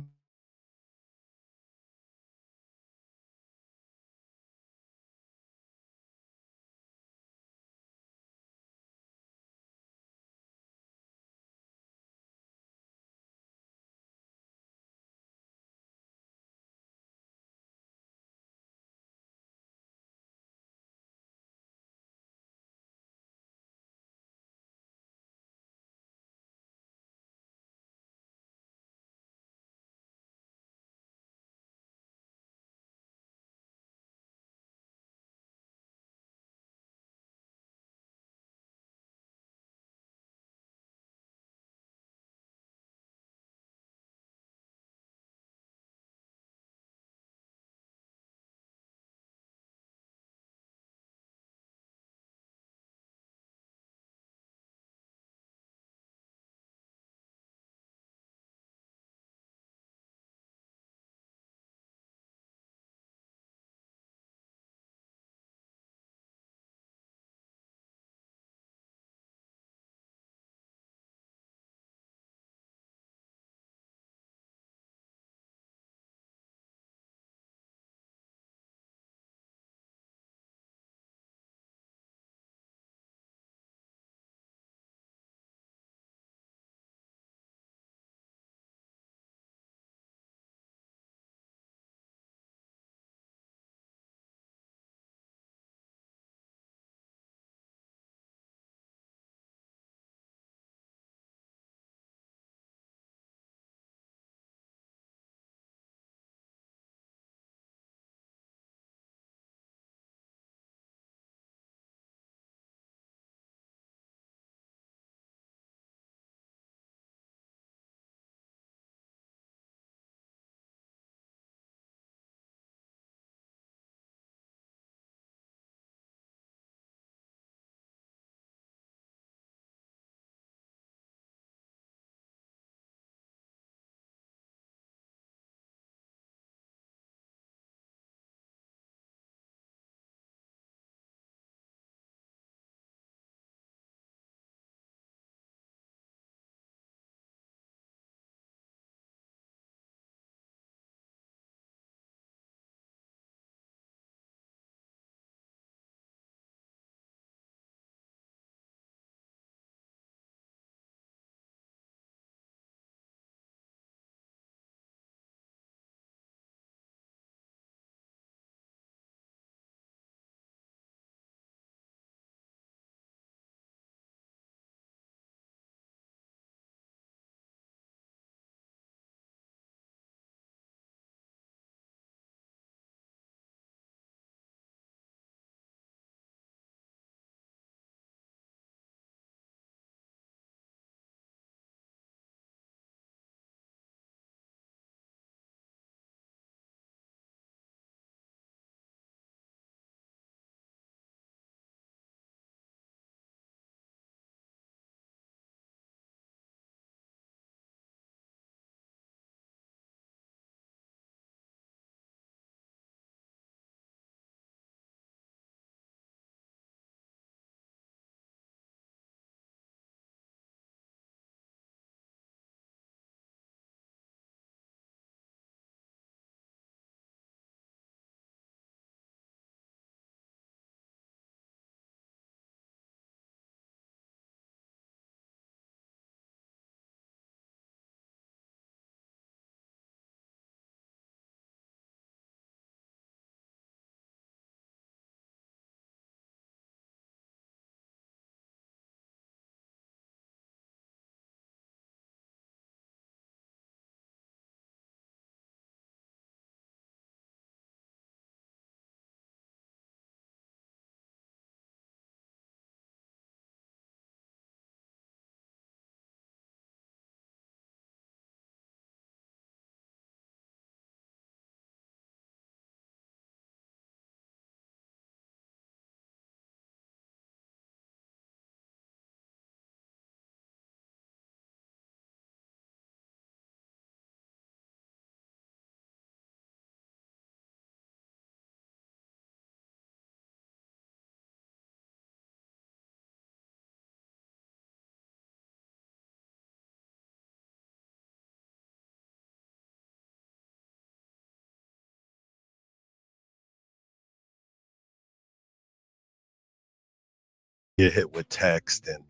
A: get hit with text, and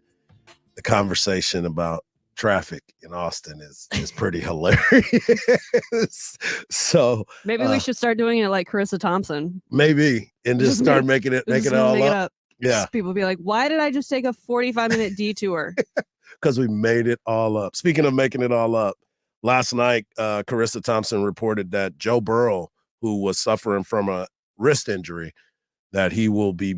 A: the conversation about traffic in Austin is pretty hilarious. So
B: Maybe we should start doing it like Carissa Thompson.
A: maybe, and just start making it all up. Yeah,
B: People be like, why did I just take a 45-minute detour?
A: because we made it all up. Speaking of making it all up, last night, Carissa Thompson reported that Joe Burrow, who was suffering from a wrist injury, that he will be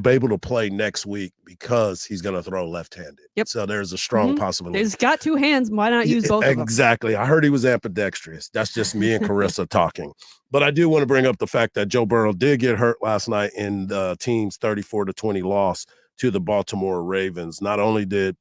A: able to play next week because he's going to throw left-handed.
B: Yep.
A: So there's a strong possibility.
B: He's got two hands. Why not use both of them?
A: Exactly. I heard he was ambidextrous. That's just me and Carissa talking. But I do want to bring up the fact that Joe Burrow did get hurt last night in the team's 34-20 loss to the Baltimore Ravens. Not only did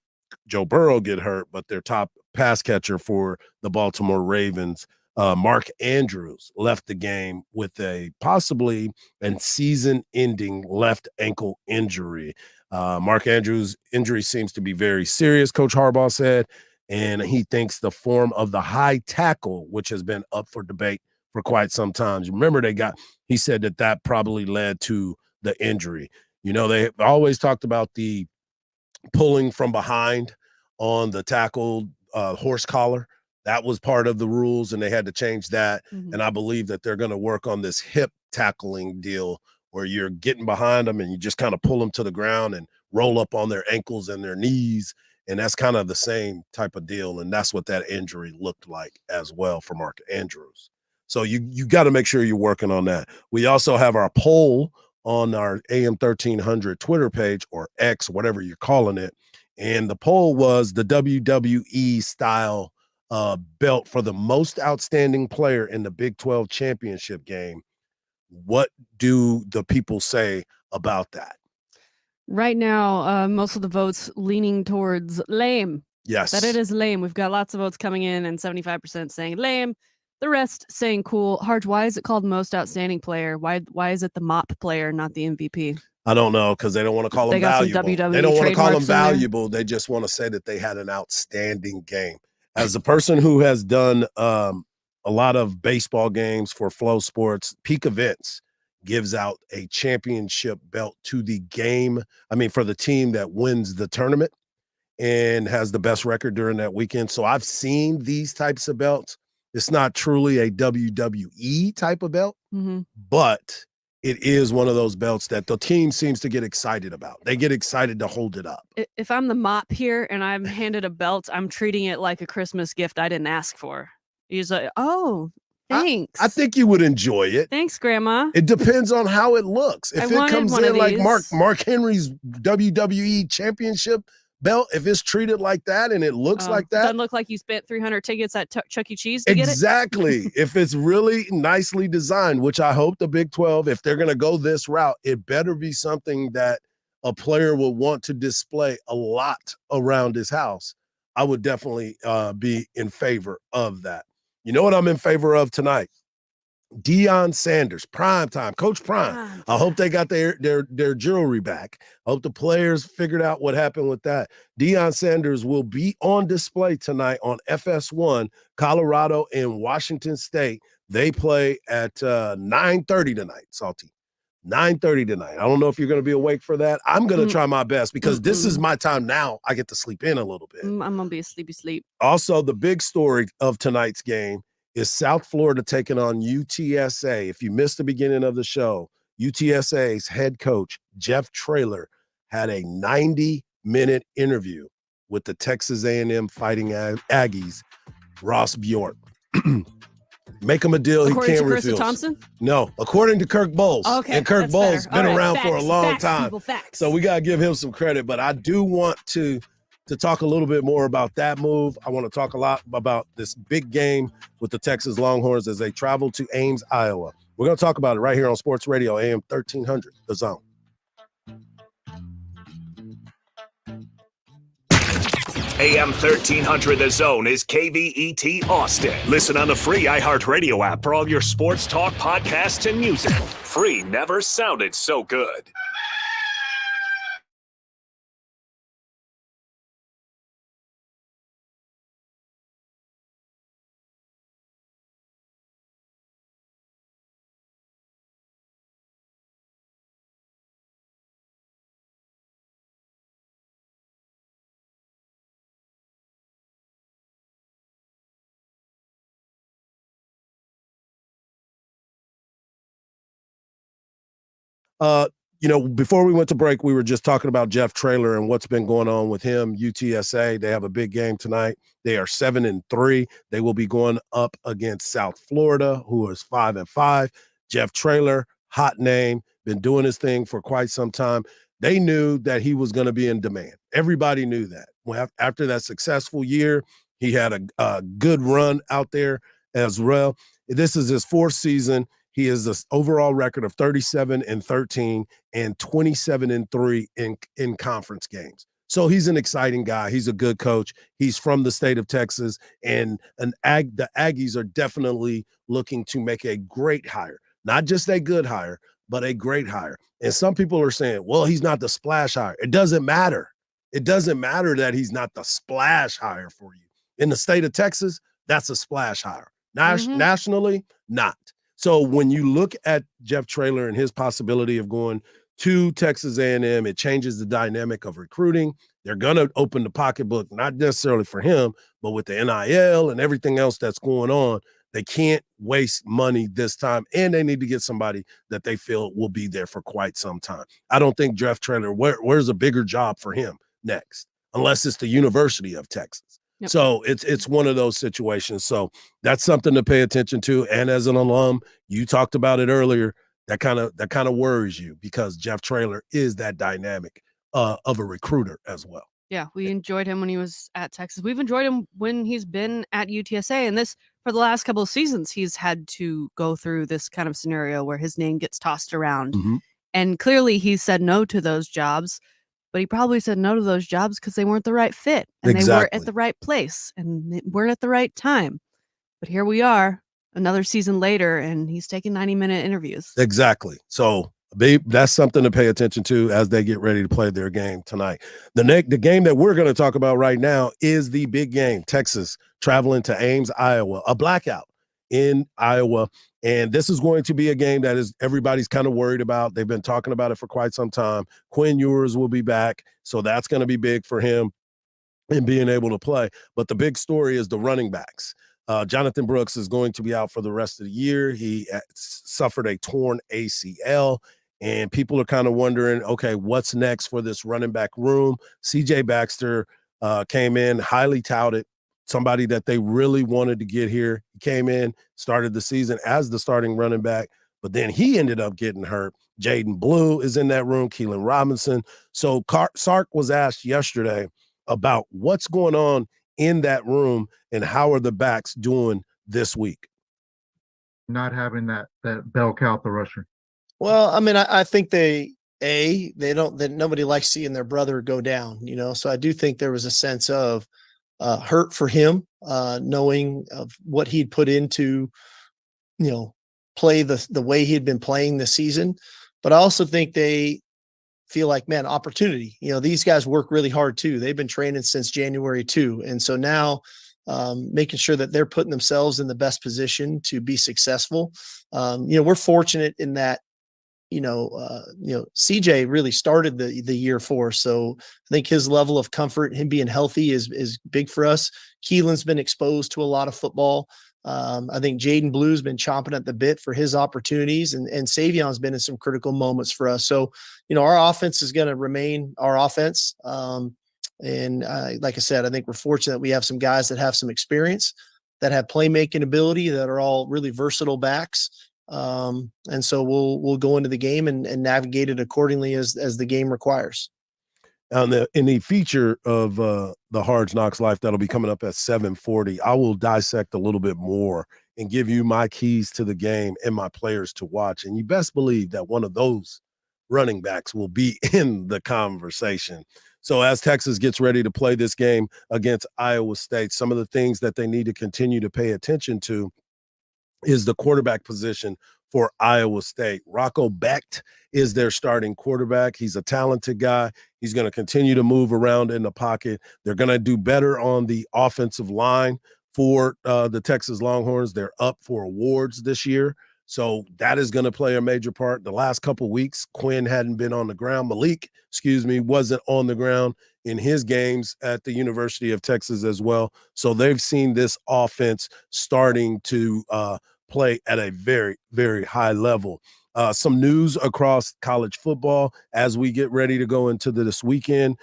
A: Joe Burrow get hurt, but their top pass catcher for the Baltimore Ravens, Mark Andrews, left the game with a possibly and season-ending left ankle injury. Mark Andrews' injury seems to be very serious, Coach Harbaugh said, and he thinks the form of the high tackle, which has been up for debate for quite some time. Remember, he said that probably led to the injury. You know, they always talked about the pulling from behind on the tackle horse collar. That was part of the rules, and they had to change that.
B: Mm-hmm.
A: And I believe that they're going to work on this hip tackling deal where you're getting behind them and you just kind of pull them to the ground and roll up on their ankles and their knees. And that's kind of the same type of deal. And that's what that injury looked like as well for Mark Andrews. So you got to make sure you're working on that. We also have our poll on our AM 1300 Twitter page, or X, whatever you're calling it. And the poll was the WWE style belt for the most outstanding player in the Big 12 championship game. What do the people say about that?
B: Right now, most of the votes leaning towards lame.
A: Yes.
B: That it is lame. We've got lots of votes coming in, and 75% saying lame. The rest saying cool. Hardge, why is it called most outstanding player? Why is it the mop player, not the MVP?
A: I don't know, because they don't want to call them valuable. They don't want to call them valuable. They just want to say that they had an outstanding game. As a person who has done a lot of baseball games for Flow Sports, Peak Events gives out a championship belt to the game. I mean, for the team that wins the tournament and has the best record during that weekend. So I've seen these types of belts. It's not truly a WWE type of belt, but it is one of those belts that the team seems to get excited about. They get excited to hold it up.
B: If I'm the mop here and I'm handed a belt, I'm treating it like a Christmas gift I didn't ask for. He's like, oh, thanks.
A: I think you would enjoy it.
B: Thanks, Grandma.
A: It depends on how it looks. If it comes in like Mark Henry's WWE championship belt, if it's treated like that and it looks like that.
B: Doesn't look like you spent 300 tickets at Chuck E. Cheese to get it.
A: Exactly. If it's really nicely designed, which I hope the Big 12, if they're going to go this route, it better be something that a player will want to display a lot around his house. I would definitely be in favor of that. You know what I'm in favor of tonight? Deion Sanders, prime time, Coach Prime. I hope they got their jewelry back. I hope the players figured out what happened with that. Deion Sanders will be on display tonight on FS1, Colorado and Washington State. They play at 9:30 tonight, Salty. 9:30 tonight. I don't know if you're going to be awake for that. I'm going to try my best because this is my time now. I get to sleep in a little bit.
B: I'm going to be a sleepy sleep.
A: Also, the big story of tonight's game is South Florida taking on UTSA. If you missed the beginning of the show, UTSA's head coach, Jeff Traylor, had a 90-minute interview with the Texas A&M Fighting Aggies, Ross Bjork. Make him a deal
B: According
A: he can't
B: to
A: refuse.
B: Carissa Thompson?
A: No, according to Kirk Bowles.
B: Okay,
A: and Kirk Bowles been around for a long time.
B: People, facts.
A: So we got to give him some credit. But I do want to talk a little bit more about that move. I want to talk a lot about this big game with the Texas Longhorns as they travel to Ames, Iowa. We're going to talk about it right here on Sports Radio, AM 1300, The Zone.
F: AM 1300 The Zone is KVET Austin. Listen on the free iHeartRadio app for all your sports talk, podcasts, and music. Free never sounded so good.
A: Before we went to break, we were just talking about Jeff Traylor and what's been going on with him. UTSA, they have a big game tonight. They are 7-3. They will be going up against South Florida, who is 5-5. Jeff Traylor, hot name, been doing his thing for quite some time. They knew that he was going to be in demand. Everybody knew that. After that successful year, he had a good run out there as well. This is his fourth season. He has this overall record of 37-13 and 27-3 in conference games. So he's an exciting guy. He's a good coach. He's from the state of Texas, and the Aggies are definitely looking to make a great hire, not just a good hire, but a great hire. And some people are saying, well, he's not the splash hire. It doesn't matter. It doesn't matter that he's not the splash hire for you. In the state of Texas, that's a splash hire. Nationally, not. So when you look at Jeff Traylor and his possibility of going to Texas A&M, it changes the dynamic of recruiting. They're going to open the pocketbook, not necessarily for him, but with the NIL and everything else that's going on, they can't waste money this time, and they need to get somebody that they feel will be there for quite some time. I don't think Jeff Traylor, where's a bigger job for him next, unless it's the University of Texas. Yep. So it's one of those situations. So that's something to pay attention to. And as an alum, you talked about it earlier, that kind of worries you because Jeff Traylor is that dynamic of a recruiter as well.
B: Yeah, we enjoyed him when he was at Texas. We've enjoyed him when he's been at UTSA. And this, for the last couple of seasons, he's had to go through this kind of scenario where his name gets tossed around. Mm-hmm. And clearly he said no to those jobs. But he probably said no to those jobs because they weren't the right fit and They weren't at the right place and they weren't at the right time. But here we are another season later and he's taking 90-minute interviews.
A: Exactly. So that's something to pay attention to as they get ready to play their game tonight. The game that we're going to talk about right now is the big game, Texas traveling to Ames, Iowa, a blackout in Iowa. And this is going to be a game that is everybody's kind of worried about. They've been talking about it for quite some time. Quinn Ewers will be back, so that's going to be big for him in being able to play. But the big story is the running backs. Jonathan Brooks is going to be out for the rest of the year. He suffered a torn ACL, and people are kind of wondering, okay, what's next for this running back room? CJ Baxter came in, highly touted, somebody that they really wanted to get here. He came in, started the season as the starting running back, but then he ended up getting hurt. Jaden Blue is in that room, Keelan Robinson. So Sark was asked yesterday about what's going on in that room and how are the backs doing this week?
T: Not having that bell cow at the rusher.
E: Well, I mean, I think nobody likes seeing their brother go down, so I do think there was a sense of hurt for him, knowing of what he'd put into, play the way he had been playing this season. But I also think they feel like, man, opportunity. These guys work really hard too. They've been training since January too. And so now making sure that they're putting themselves in the best position to be successful. We're fortunate in that, CJ really started the year for us. So I think his level of comfort, him being healthy is big for us. Keelan's been exposed to a lot of football. I think Jaden Blue's been chomping at the bit for his opportunities, and Savion's been in some critical moments for us. So, our offense is going to remain our offense. And like I said, I think we're fortunate that we have some guys that have some experience, that have playmaking ability, that are all really versatile backs. And so we'll go into the game and navigate it accordingly as the game requires.
A: In the feature of the Hardge Knocks Life that'll be coming up at 7:40, I will dissect a little bit more and give you my keys to the game and my players to watch. And you best believe that one of those running backs will be in the conversation. So as Texas gets ready to play this game against Iowa State, some of the things that they need to continue to pay attention to is the quarterback position for Iowa State. Rocco Becht is their starting quarterback. He's a talented guy. He's going to continue to move around in the pocket. They're going to do better on the offensive line for the Texas Longhorns. They're up for awards this year. So that is going to play a major part. The last couple of weeks, Quinn hadn't been on the ground. Malik, wasn't on the ground in his games at the University of Texas as well. So they've seen this offense starting to play at a very, very high level. Some news across college football as we get ready to go into this weekend.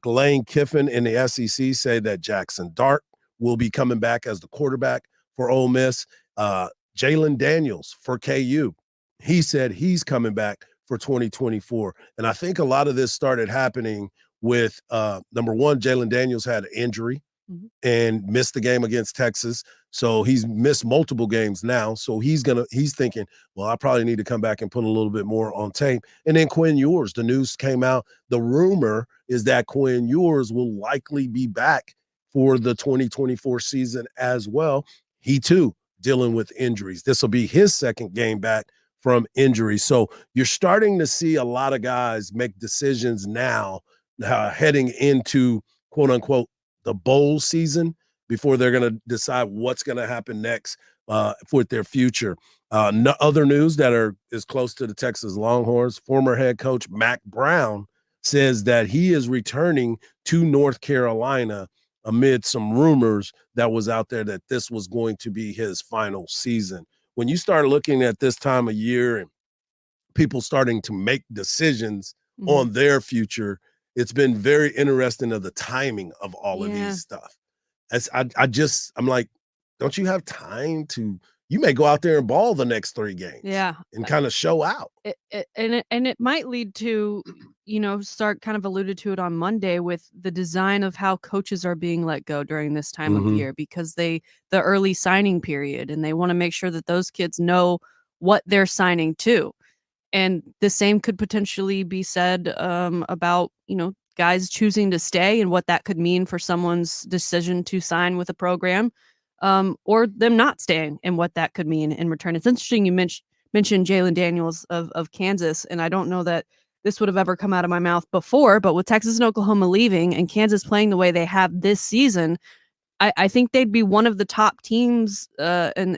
A: Lane Kiffin in the SEC say that Jackson Dart will be coming back as the quarterback for Ole Miss. Jalen Daniels for KU, he said he's coming back for 2024. And I think a lot of this started happening with number one, Jalen Daniels had an injury and missed the game against Texas. So he's missed multiple games now. So he's thinking, well, I probably need to come back and put a little bit more on tape. And then Quinn Ewers, the news came out. The rumor is that Quinn Ewers will likely be back for the 2024 season as well. He too dealing with injuries. This will be his second game back from injury. So you're starting to see a lot of guys make decisions now heading into quote unquote the bowl season before they're going to decide what's going to happen next for their future. No other news that is close to the Texas Longhorns. Former head coach Mac Brown says that he is returning to North Carolina amid some rumors that was out there that this was going to be his final season. When you start looking at this time of year and people starting to make decisions on their future, it's been very interesting of the timing of all of these stuff. I'm like, don't you have time you may go out there and ball the next 3 games and kind of show out.
B: It might lead to, start kind of alluded to it on Monday with the design of how coaches are being let go during this time of year, because the early signing period, and they want to make sure that those kids know what they're signing to. And the same could potentially be said about, guys choosing to stay and what that could mean for someone's decision to sign with a program, or them not staying and what that could mean in return. It's interesting you mentioned Jalen Daniels of Kansas, and I don't know that this would have ever come out of my mouth before, but with Texas and Oklahoma leaving and Kansas playing the way they have this season, I think they'd be one of the top teams in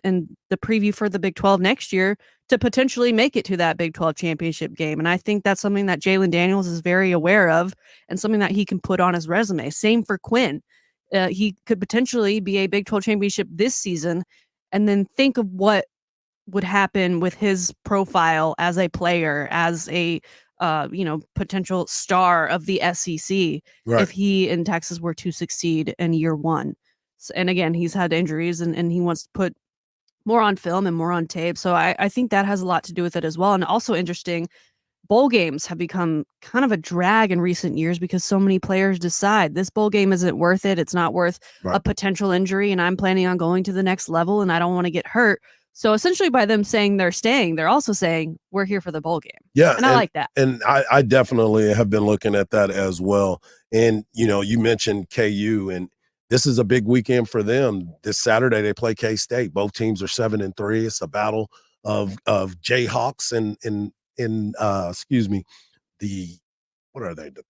B: the preview for the Big 12 next year to potentially make it to that Big 12 championship game. And I think that's something that Jalen Daniels is very aware of and something that he can put on his resume. Same for Quinn. He could potentially be a Big 12 championship this season, and then think of what would happen with his profile as a player, as a potential star of the SEC if he and Texas were to succeed in year one. And again, he's had injuries and he wants to put more on film and more on tape. So I think that has a lot to do with it as well. And also interesting, bowl games have become kind of a drag in recent years because so many players decide this bowl game isn't worth it. It's not worth a potential injury, and I'm planning on going to the next level and I don't want to get hurt. So essentially by them saying they're staying, they're also saying we're here for the bowl game.
A: Yeah.
B: And I like that.
A: And I definitely have been looking at that as well. And, you mentioned KU, and this is a big weekend for them. This Saturday, they play K-State. Both teams are 7-3. It's a battle of Jayhawks and what are they? The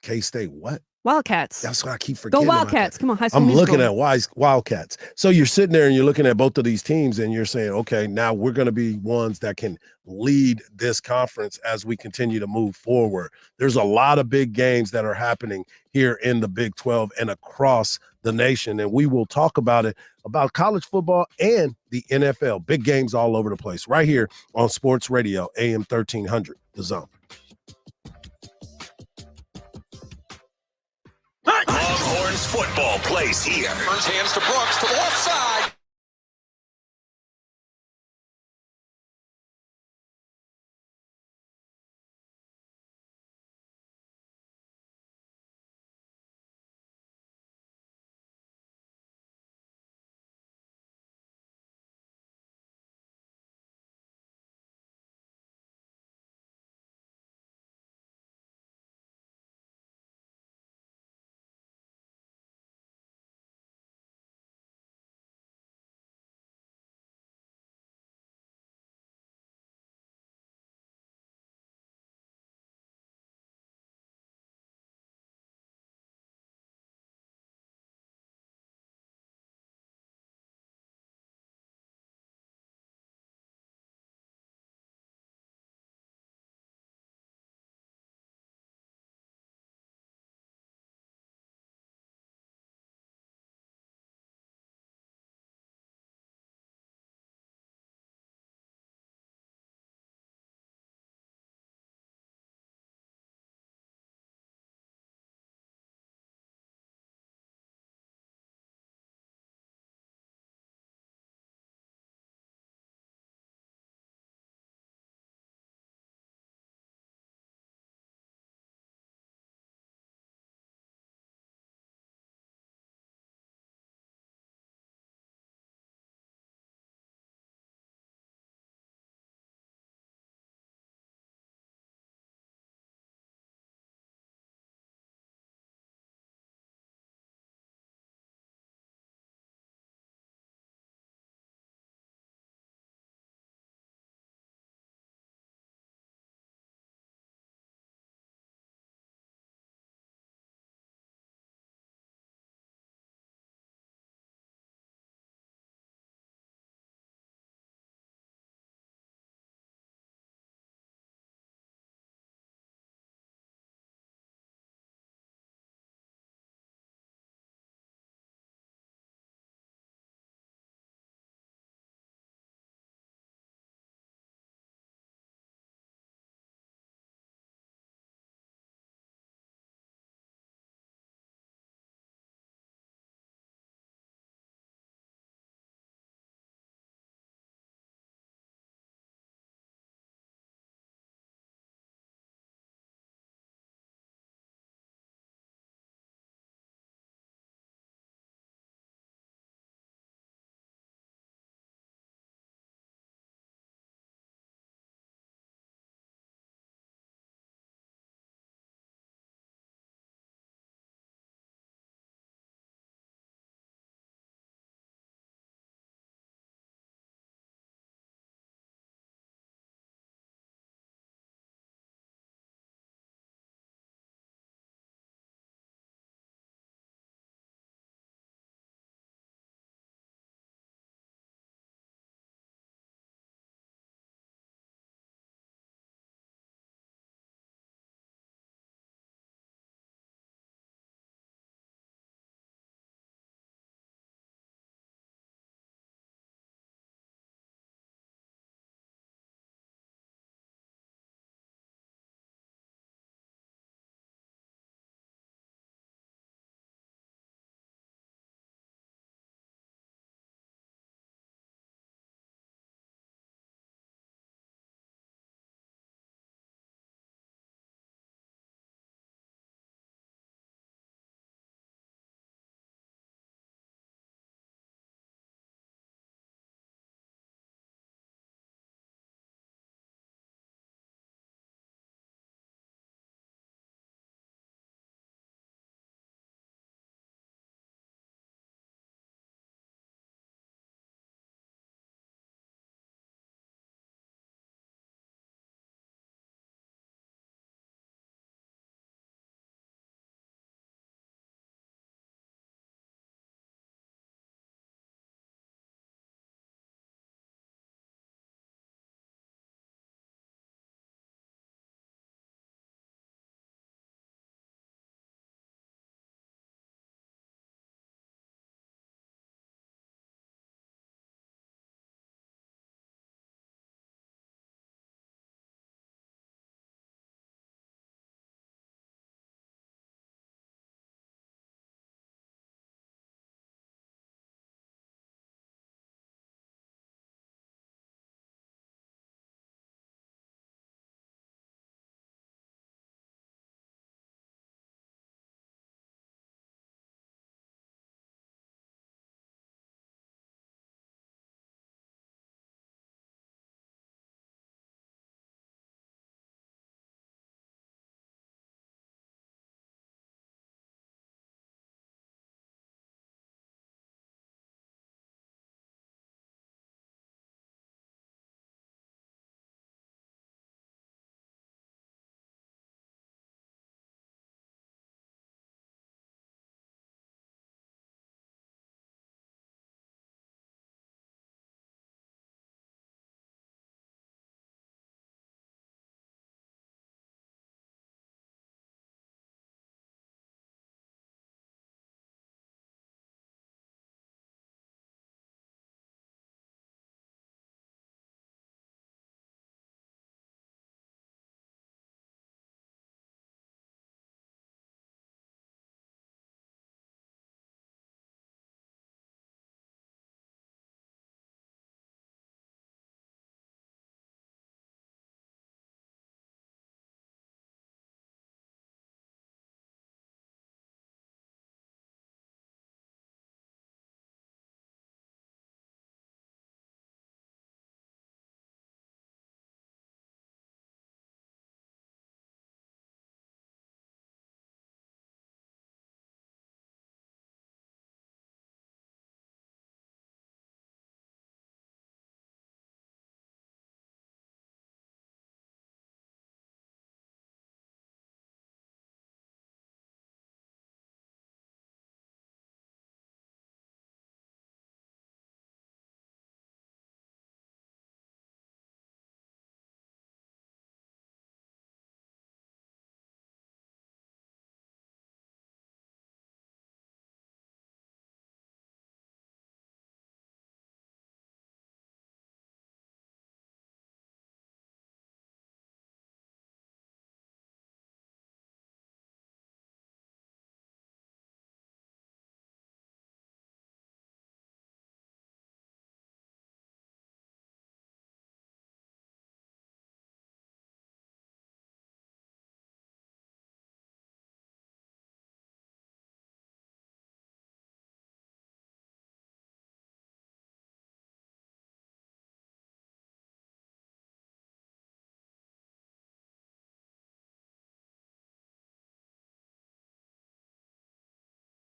A: K-State what?
B: Wildcats.
A: That's what I keep forgetting.
B: Go Wildcats. Come on, High School
A: I'm
B: Musical.
A: looking at Wildcats. So you're sitting there and you're looking at both of these teams and you're saying, okay, now we're going to be ones that can lead this conference as we continue to move forward. There's a lot of big games that are happening here in the Big 12 and across the nation. And we will talk about it, about college football and the NFL. Big games all over the place right here on Sports Radio, AM 1300, The Zone.
F: Longhorns football plays here.
C: Turns hands to Brooks to the left side.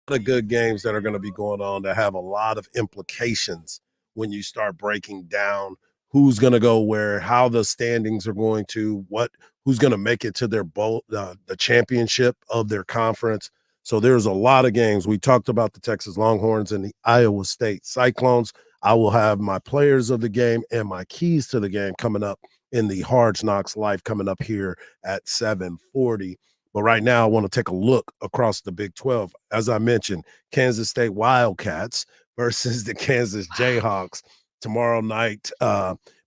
A: The good games that are going to be going on that have a lot of implications when you start breaking down who's going to go where, how the standings are going to, who's going to make it to their bowl, the championship of their conference. So there's a lot of games. We talked about the Texas Longhorns and the Iowa State Cyclones. I will have my players of the game and my keys to the game coming up in the Hardge Knocks Live coming up here at 7:40. But right now, I want to take a look across the Big 12. As I mentioned, Kansas State Wildcats versus the Kansas Jayhawks tomorrow night.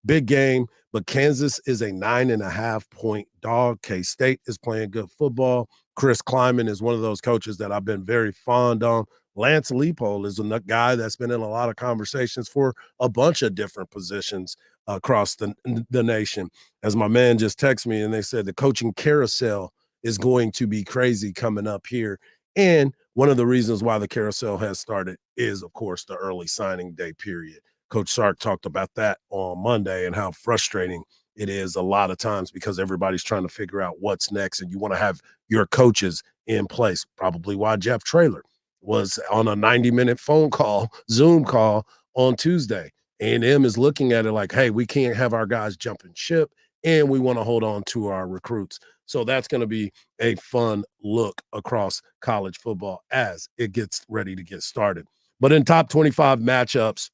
A: Big game, but Kansas is a 9.5-point dog. K-State is playing good football. Chris Kleiman is one of those coaches that I've been very fond of. Lance Leipold is a guy that's been in a lot of conversations for a bunch of different positions across the nation. As my man just texted me, and they said the coaching carousel is going to be crazy coming up here. And one of the reasons why the carousel has started is, of course, the early signing day period. Coach Sark talked about that on Monday and how frustrating it is a lot of times because everybody's trying to figure out what's next, and you want to have your coaches in place. Probably why Jeff Traylor was on a 90-minute phone call, Zoom call on Tuesday. A&M is looking at it like, hey, we can't have our guys jumping ship, and we want to hold on to our recruits. So that's going to be a fun look across college football as it gets ready to get started. But in top 25 matchups,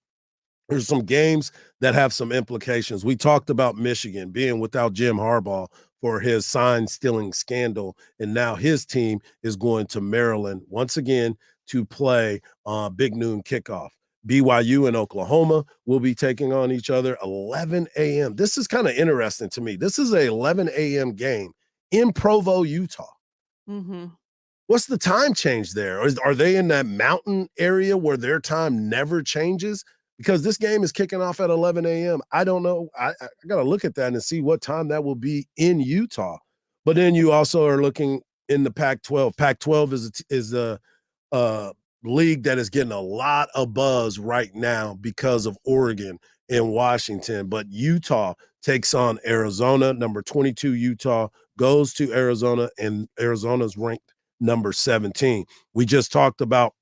A: there's some games that have some implications. We talked about Michigan being without Jim Harbaugh for his sign-stealing scandal, and now his team is going to Maryland once again to play Big Noon kickoff. BYU and Oklahoma will be taking on each other 11 a.m. This is kind of interesting to me. This is a 11 a.m. game in Provo, Utah.
B: Mm-hmm.
A: What's the time change there? Are they in that mountain area where their time never changes? Because this game is kicking off at 11 a.m. I don't know. I got to look at that and see what time that will be in Utah. But then you also are looking in the Pac-12. Pac-12 is a league that is getting a lot of buzz right now because of Oregon and Washington. But Utah takes on Arizona. Number 22 Utah goes to Arizona, and Arizona's ranked number 17. We just talked about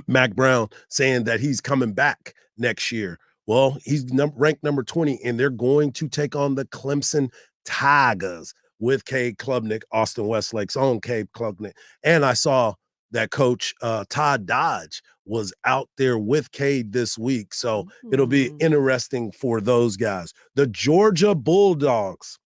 A: Mac Brown saying that he's coming back next year. Well, he's ranked number 20, and they're going to take on the Clemson Tigers with Cade Klubnik, Austin Westlake's own Cade Klubnik. And I saw that coach Todd Dodge was out there with Cade this week. So it'll be interesting for those guys. The Georgia Bulldogs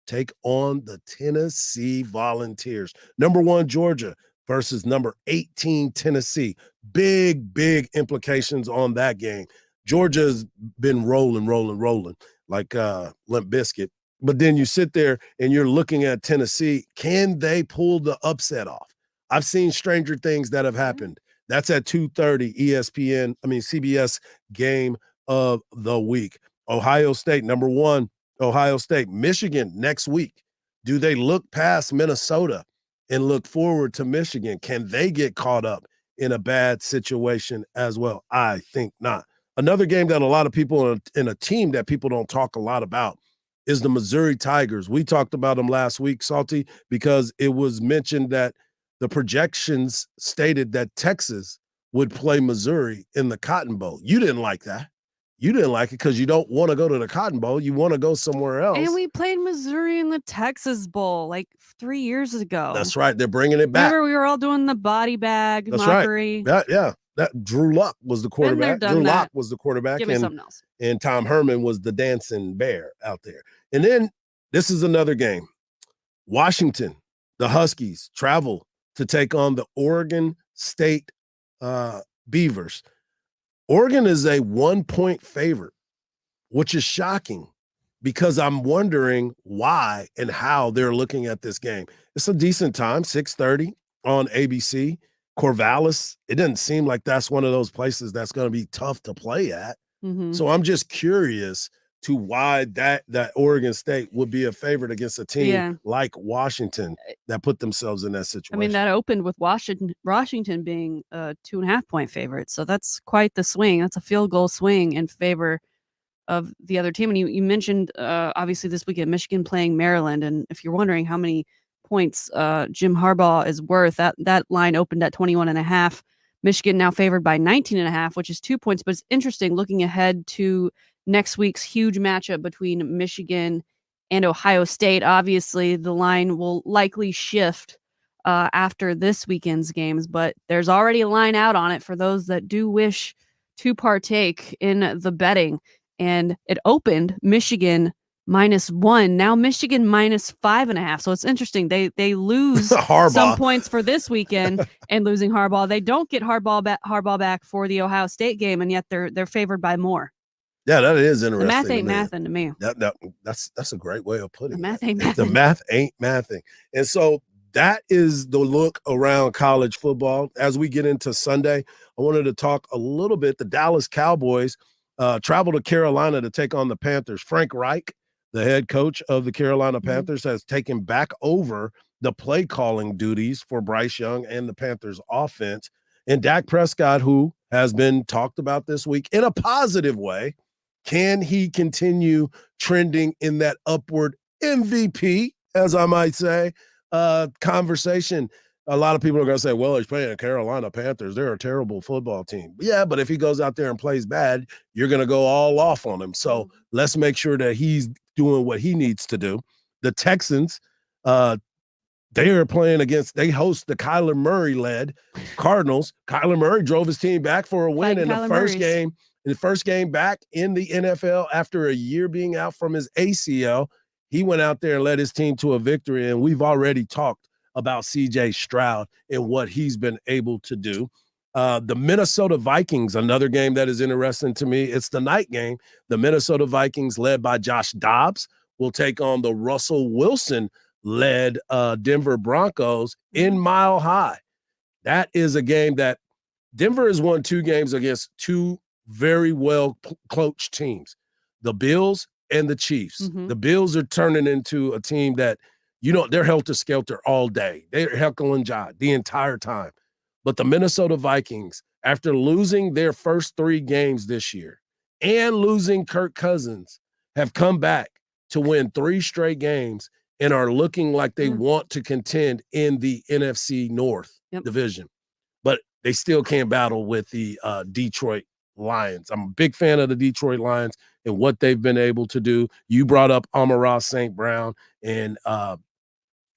A: take on the Tennessee Volunteers. Number 1, Georgia versus number 18, Tennessee. Big implications on that game. Georgia's been rolling like Limp Bizkit. But then you sit there and you're looking at Tennessee. Can they pull the upset off? I've seen stranger things that have happened. That's at 2:30 CBS game of the week. Ohio State, number 1, Ohio State. Michigan next week. Do they look past Minnesota and look forward to Michigan? Can they get caught up in a bad situation as well? I think not. Another game that a lot of people in a team that people don't talk a lot about is the Missouri Tigers. We talked about them last week, Salty, because it was mentioned that the projections stated that Texas would play Missouri in the Cotton Bowl. You didn't like that. You didn't like it because you don't want to go to the Cotton Bowl. You want to go somewhere else.
B: And we played Missouri in the Texas Bowl like 3 years ago.
A: That's right. They're bringing it back.
B: Remember, we were all doing the body bag
A: That's
B: mockery.
A: Right. Yeah. That Drew Luck was the quarterback.
B: Drew
A: Luck was the quarterback.
B: Give me something else.
A: And Tom Herman was the dancing bear out there. And then this is another game. Washington, the Huskies travel to take on the Oregon State Beavers. Oregon is a 1-point favorite, which is shocking because I'm wondering why and how they're looking at this game. It's a decent time, 6:30 on ABC. Corvallis, it doesn't seem like that's one of those places that's going to be tough to play at.
B: Mm-hmm.
A: So I'm just curious to why that Oregon State would be a favorite against a team like Washington that put themselves in that situation.
B: I mean, that opened with Washington being a 2.5-point favorite. So that's quite the swing. That's a field goal swing in favor of the other team. And you mentioned, obviously, this weekend, Michigan playing Maryland. And if you're wondering how many points Jim Harbaugh is worth. That line opened at 21.5. Michigan now favored by 19.5, which is 2 points. But it's interesting looking ahead to next week's huge matchup between Michigan and Ohio State. Obviously, the line will likely shift after this weekend's games, but there's already a line out on it for those that do wish to partake in the betting. And it opened Michigan -1. Now Michigan -5.5. So it's interesting. They lose some points for this weekend and losing Harbaugh. They don't get Harbaugh back for the Ohio State game, and yet they're favored by more.
A: Yeah, that is interesting.
B: The math ain't mathing to me.
A: That's a great way of putting it.
B: The math ain't mathing.
A: The math ain't mathing. And so that is the look around college football. As we get into Sunday, I wanted to talk a little bit. The Dallas Cowboys travel to Carolina to take on the Panthers. Frank Reich, the head coach of the Carolina Panthers, has taken back over the play calling duties for Bryce Young and the Panthers offense. And Dak Prescott, who has been talked about this week in a positive way, can he continue trending in that upward MVP, as I might say, conversation? A lot of people are going to say, well, he's playing the Carolina Panthers. They're a terrible football team. Yeah, but if he goes out there and plays bad, you're going to go all off on him. So let's make sure that he's doing what he needs to do. The Texans, they are playing they host the Kyler Murray-led Cardinals. Kyler Murray drove his team back for a win in the first game back in the NFL after a year being out from his ACL. He went out there and led his team to a victory, and we've already talked about C.J. Stroud and what he's been able to do. The Minnesota Vikings, another game that is interesting to me. It's the night game. The Minnesota Vikings, led by Josh Dobbs, will take on the Russell Wilson-led Denver Broncos in Mile High. That is a game that Denver has won 2 games against 2 very well coached teams, the Bills and the Chiefs. The Bills are turning into a team that, they're helter-skelter all day. They're heckle and jive the entire time. But the Minnesota Vikings, after losing their first 3 games this year and losing Kirk Cousins, have come back to win 3 straight games and are looking like they want to contend in the NFC North division. But they still can't battle with the Detroit Lions. I'm a big fan of the Detroit Lions and what they've been able to do. You brought up Amon-Ra St. Brown, and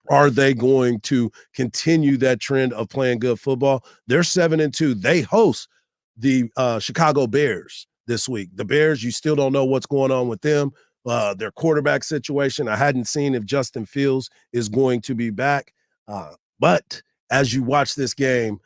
A: are they going to continue that trend of playing good football? They're 7-2. They host the Chicago Bears this week. The Bears, you still don't know what's going on with them. Their quarterback situation, I hadn't seen if Justin Fields is going to be back. But as you watch this game,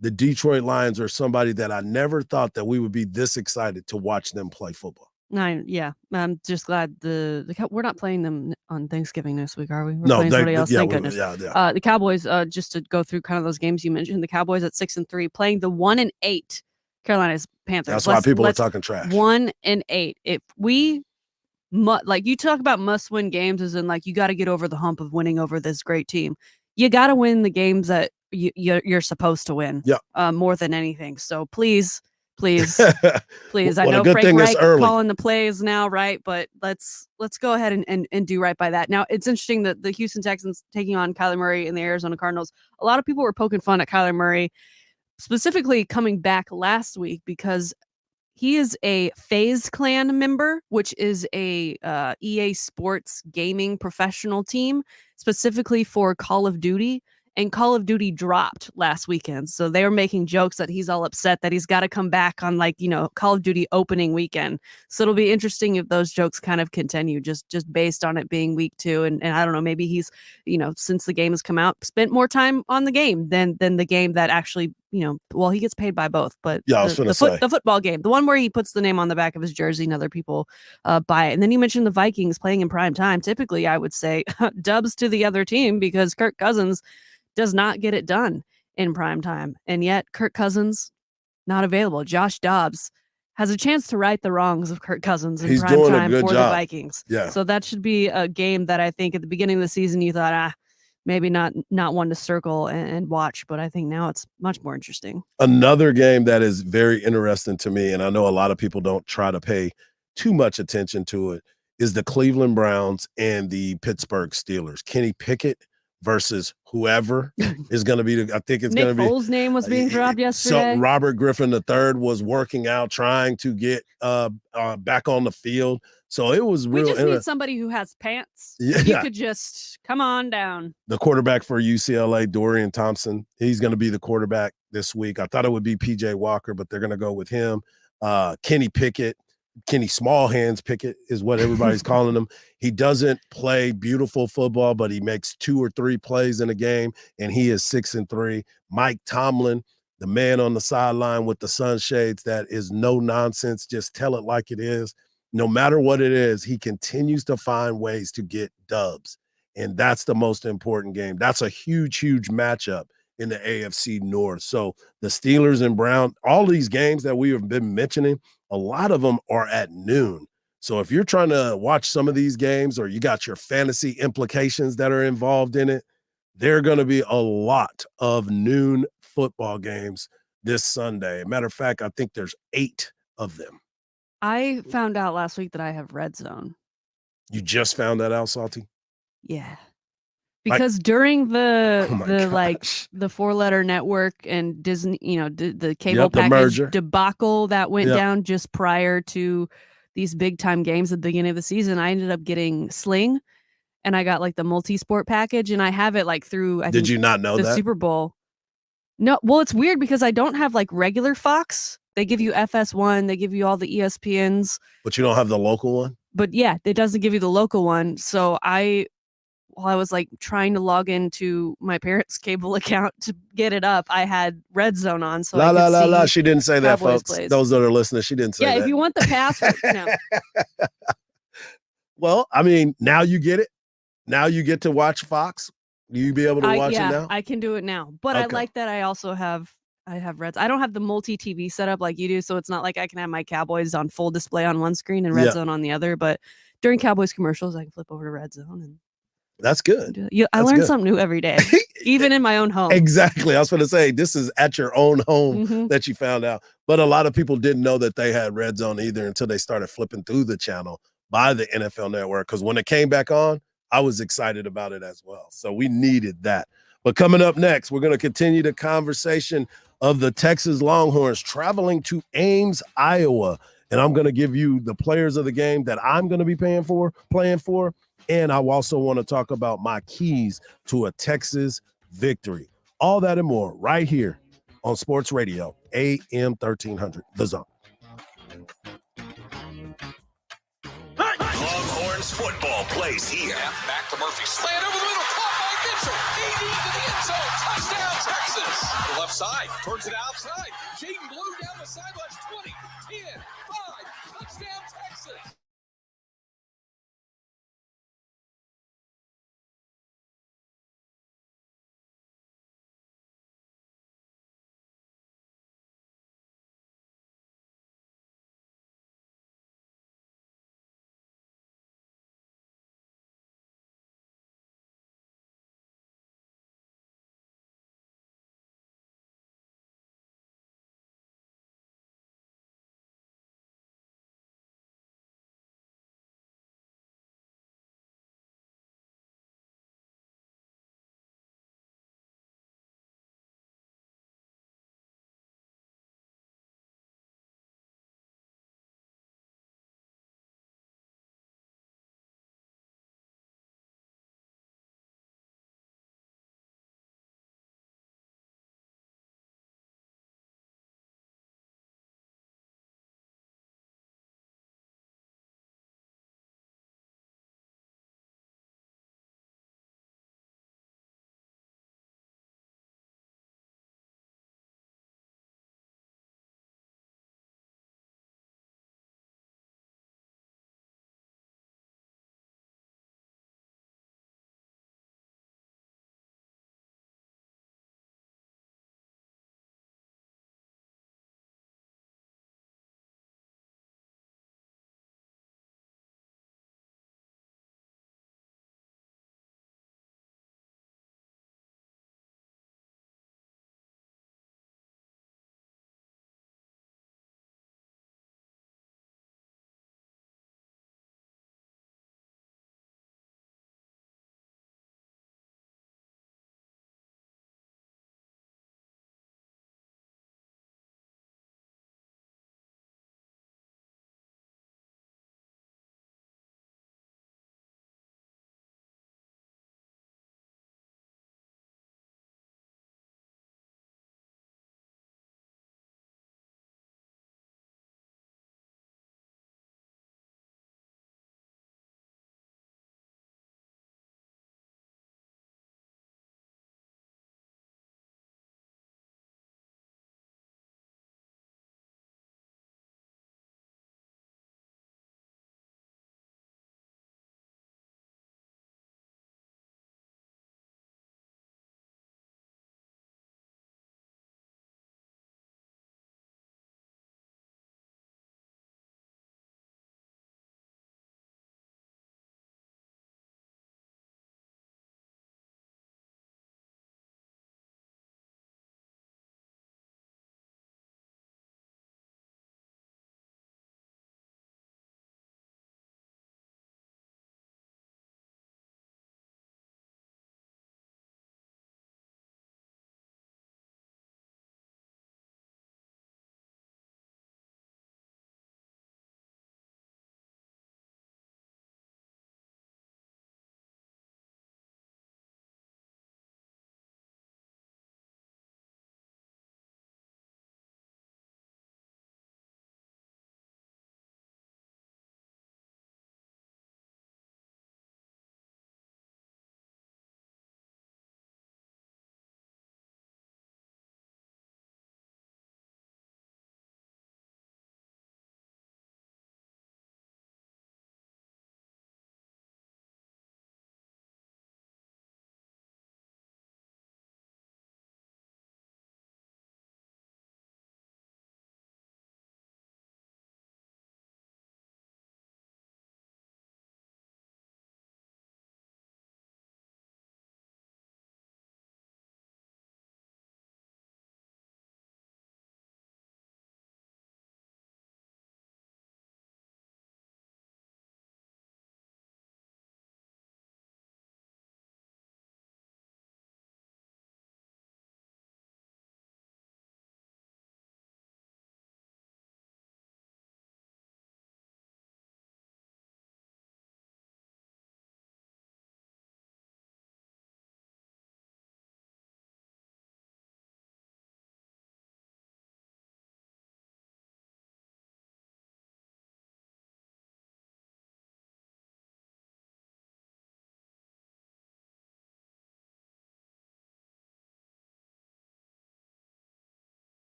A: the Detroit Lions are somebody that I never thought that we would be this excited to watch them play football.
B: I'm just glad we're not playing them on Thanksgiving this week, are we? We're
A: No,
B: playing somebody else. Thank goodness.
A: Yeah.
B: The Cowboys, just to go through kind of those games you mentioned, the Cowboys at 6-3, playing the 1-8 Carolina's Panthers.
A: That's why people are talking trash.
B: 1-8. If we like you talk about must-win games, as in like you got to get over the hump of winning over this great team. You got to win the games that you're supposed to win. More than anything. So please. Please. I know Frank Reich calling the plays now, right? But let's go ahead and do right by that. Now, it's interesting that the Houston Texans taking on Kyler Murray and the Arizona Cardinals. A lot of people were poking fun at Kyler Murray, specifically coming back last week because he is a FaZe Clan member, which is a EA Sports gaming professional team, specifically for Call of Duty. And Call of Duty dropped last weekend. So they were making jokes that he's all upset that he's got to come back on Call of Duty opening weekend. So it'll be interesting if those jokes kind of continue just based on it being week 2. And I don't know, maybe he's, since the game has come out, spent more time on the game than the game that actually, he gets paid by both. But the football game, the one where he puts the name on the back of his jersey and other people buy it. And then you mentioned the Vikings playing in prime time. Typically, I would say dubs to the other team because Kirk Cousins does not get it done in prime time. And yet Kirk Cousins not available. Josh Dobbs has a chance to right the wrongs of Kirk Cousins in prime time for the Vikings.
A: Yeah.
B: So that should be a game that I think at the beginning of the season you thought, maybe not one to circle and watch, but I think now it's much more interesting.
A: Another game that is very interesting to me, and I know a lot of people don't try to pay too much attention to it, is the Cleveland Browns and the Pittsburgh Steelers. Kenny Pickett versus whoever is going to be I think it's
B: Nick
A: going to be
B: Foles' name was being dropped yesterday.
A: So Robert Griffin III was working out, trying to get back on the field. So it was
B: We
A: real.
B: just need somebody who has pants.
A: Yeah.
B: You could just come on down.
A: The quarterback for UCLA, Dorian Thompson, he's going to be the quarterback this week. I thought it would be PJ Walker, but they're going to go with him. Kenny Pickett, Kenny Small Hands Pickett is what everybody's calling him. He doesn't play beautiful football, but he makes 2 or 3 plays in a game, and he is 6-3. Mike Tomlin, the man on the sideline with the sunshades that is no nonsense, just tell it like it is. No matter what it is, he continues to find ways to get dubs, and that's the most important game. That's a huge, huge matchup in the AFC North. So the Steelers and Brown, all these games that we have been mentioning, a lot of them are at noon. So if you're trying to watch some of these games or you got your fantasy implications that are involved in it, there are going to be a lot of noon football games this Sunday. Matter of fact, I think there's 8 of them.
B: I found out last week that I have Red Zone.
A: You just found that out, Salty?
B: Yeah. Because during the 4-letter network and Disney, the cable
A: the
B: package
A: merger
B: debacle that went down just prior to these big time games at the beginning of the season, I ended up getting Sling, and I got like the multi-sport package, and I have it like through
A: Did you not know
B: the
A: that?
B: Super Bowl. No, well, it's weird because I don't have like regular Fox. They give you FS1, they give you all the ESPNs.
A: But you don't have the local one?
B: But yeah, it doesn't give you the local one. So while I was like trying to log into my parents' cable account to get it up, I had Red Zone on. So I could see
A: She didn't say that,
B: Cowboys
A: folks.
B: plays.
A: Those that are listening, she didn't say that.
B: Yeah, if you want the password. No.
A: Well, I mean, now you get it. Now you get to watch Fox. You be able to watch it now?
B: I can do it now. But I like that I also have Reds. I don't have the multi-TV setup like you do, so it's not like I can have my Cowboys on full display on one screen and Red Zone on the other. But during Cowboys commercials, I can flip over to Red Zone. And
A: that's good.
B: I learn something new every day, even in my own home.
A: Exactly. I was going to say, this is at your own home that you found out. But a lot of people didn't know that they had Red Zone either until they started flipping through the channel by the NFL Network. Because when it came back on, I was excited about it as well. So we needed that. But coming up next, we're going to continue the conversation of the Texas Longhorns traveling to Ames, Iowa. And I'm going to give you the players of the game that I'm going to be playing for. And I also want to talk about my keys to a Texas victory. All that and more right here on Sports Radio, AM 1300, The Zone.
F: Longhorns football plays here.
C: Back to Murphy. Slant over the middle. Caught by Mitchell. AD to the end zone. Touchdown, Texas. The left side. Towards it outside. Jaden Blue down the sidelines. 20, 10, 5. Touchdown, Texas.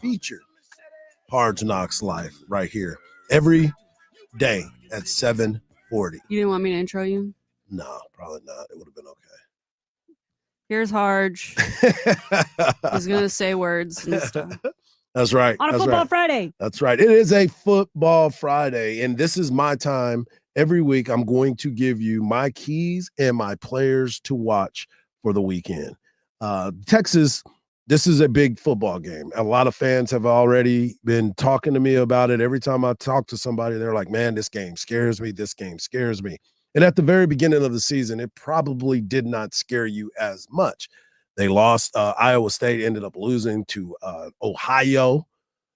A: featured Hardge Knocks Life right here every day at 7:40.
B: You didn't want me to intro you?
A: No, probably not. It would have been okay.
B: Here's Hardge. He's gonna say words and stuff.
A: That's right.
B: On a
A: That's
B: football
A: right.
B: Friday.
A: That's right. It is a football Friday, and this is my time. Every week, I'm going to give you my keys and my players to watch for the weekend. Texas, this is a big football game. A lot of fans have already been talking to me about it. Every time I talk to somebody, they're like, man, this game scares me. This game scares me. And at the very beginning of the season, it probably did not scare you as much. They lost. Iowa State ended up losing to Ohio,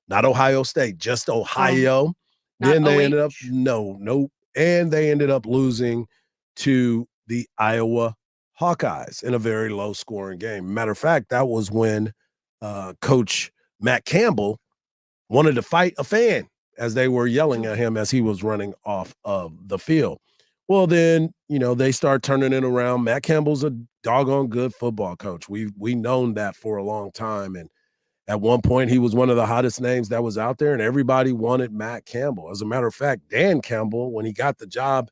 A: not Ohio State, just Ohio. Then they ended up, nope. And they ended up losing to the Iowa Hawkeyes in a very low scoring game. Matter of fact, that was when Coach Matt Campbell wanted to fight a fan as they were yelling at him as he was running off of the field. Well, then, they start turning it around. Matt Campbell's a doggone good football coach. We've known that for a long time. And at one point, he was one of the hottest names that was out there, and everybody wanted Matt Campbell. As a matter of fact, Dan Campbell, when he got the job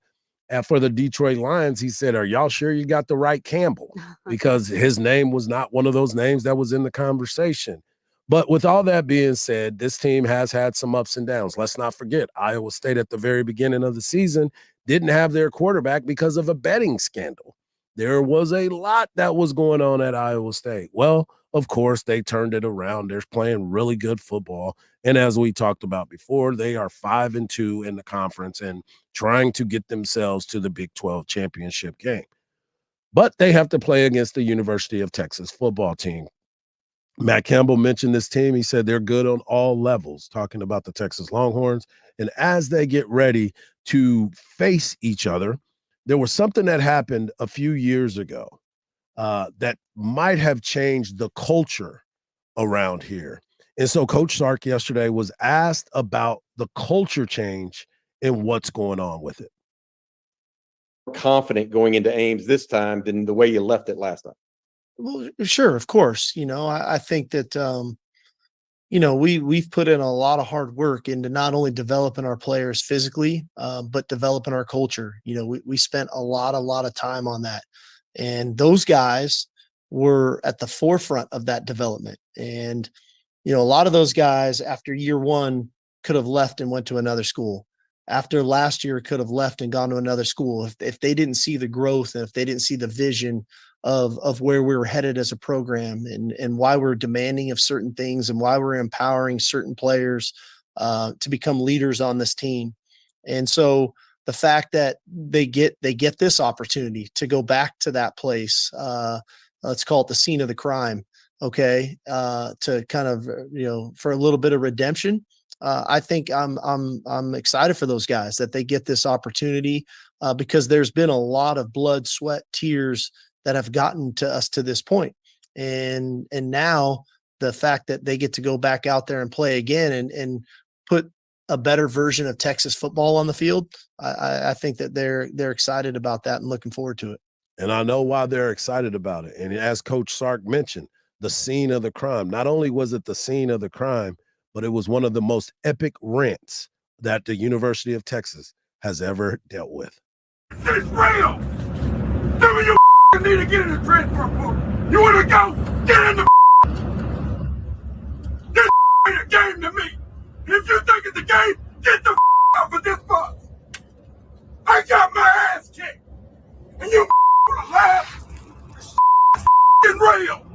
A: for the Detroit Lions, he said, are y'all sure you got the right Campbell? Because his name was not one of those names that was in the conversation. But with all that being said, this team has had some ups and downs. Let's not forget, Iowa State at the very beginning of the season didn't have their quarterback because of a betting scandal. There was a lot that was going on at Iowa State. Well, of course, they turned it around. They're playing really good football. And as we talked about before, they are 5-2 in the conference and trying to get themselves to the Big 12 championship game. But they have to play against the University of Texas football team. Matt Campbell mentioned this team. He said they're good on all levels, talking about the Texas Longhorns. And as they get ready to face each other, there was something that happened a few years ago that might have changed the culture around here. And so Coach Sark yesterday was asked about the culture change and what's going on with it.
U: Confident going into Ames this time than the way you left it last time.
E: Well, sure, of course. I think that we've put in a lot of hard work into not only developing our players physically, but developing our culture. We spent a lot of time on that, and those guys were at the forefront of that development. And a lot of those guys after year one could have left and went to another school. After last year, could have left and gone to another school if they didn't see the growth and if they didn't see the vision of where we were headed as a program and why we're demanding of certain things and why we're empowering certain players to become leaders on this team. And so the fact that they get this opportunity to go back to that place, let's call it the scene of the crime, okay, to kind of for a little bit of redemption. I think I'm excited for those guys that they get this opportunity because there's been a lot of blood, sweat, tears that have gotten to us to this point. And now the fact that they get to go back out there and play again and put a better version of Texas football on the field, I think that they're excited about that and looking forward to it.
A: And I know why they're excited about it. And as Coach Sark mentioned, the scene of the crime. Not only was it the scene of the crime, but it was one of the most epic rants that the University of Texas has ever dealt with.
O: It's real! Some of you need to get in the transfer portal. You want to go? Get in the This ain't a game to me. If you think it's a game, get the off of this bus. I got my ass kicked. And you wanna laugh? It's real.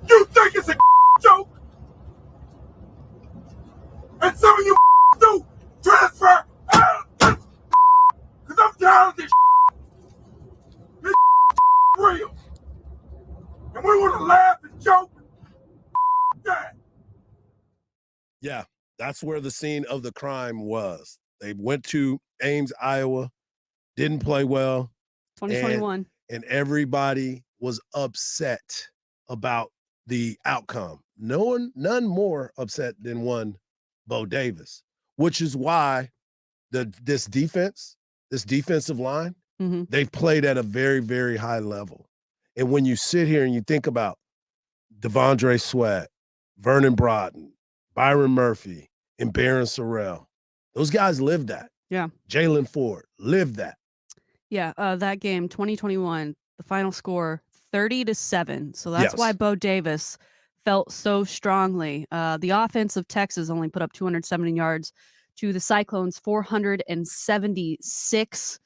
O: You think it's a joke? And some of you do transfer out of this because I'm tired of this. This real. And we want to laugh and joke. That.
A: Yeah, that's where the scene of the crime was. They went to Ames, Iowa, didn't play well.
B: 2021.
A: And everybody was upset about the outcome. None more upset than one Bo Davis, which is why this defensive line, they've played at a very, very high level. And when you sit here and you think about Devondre Sweat, Vernon Broughton, Byron Murphy, and Barron Sorrell. Those guys lived that.
B: Yeah.
A: Jalen Ford lived that.
B: Yeah, that game, 2021, the final score 30-7. So that's why
A: Yes.
B: Bo Davis felt so strongly. The offense of Texas only put up 270 yards to the Cyclones 476.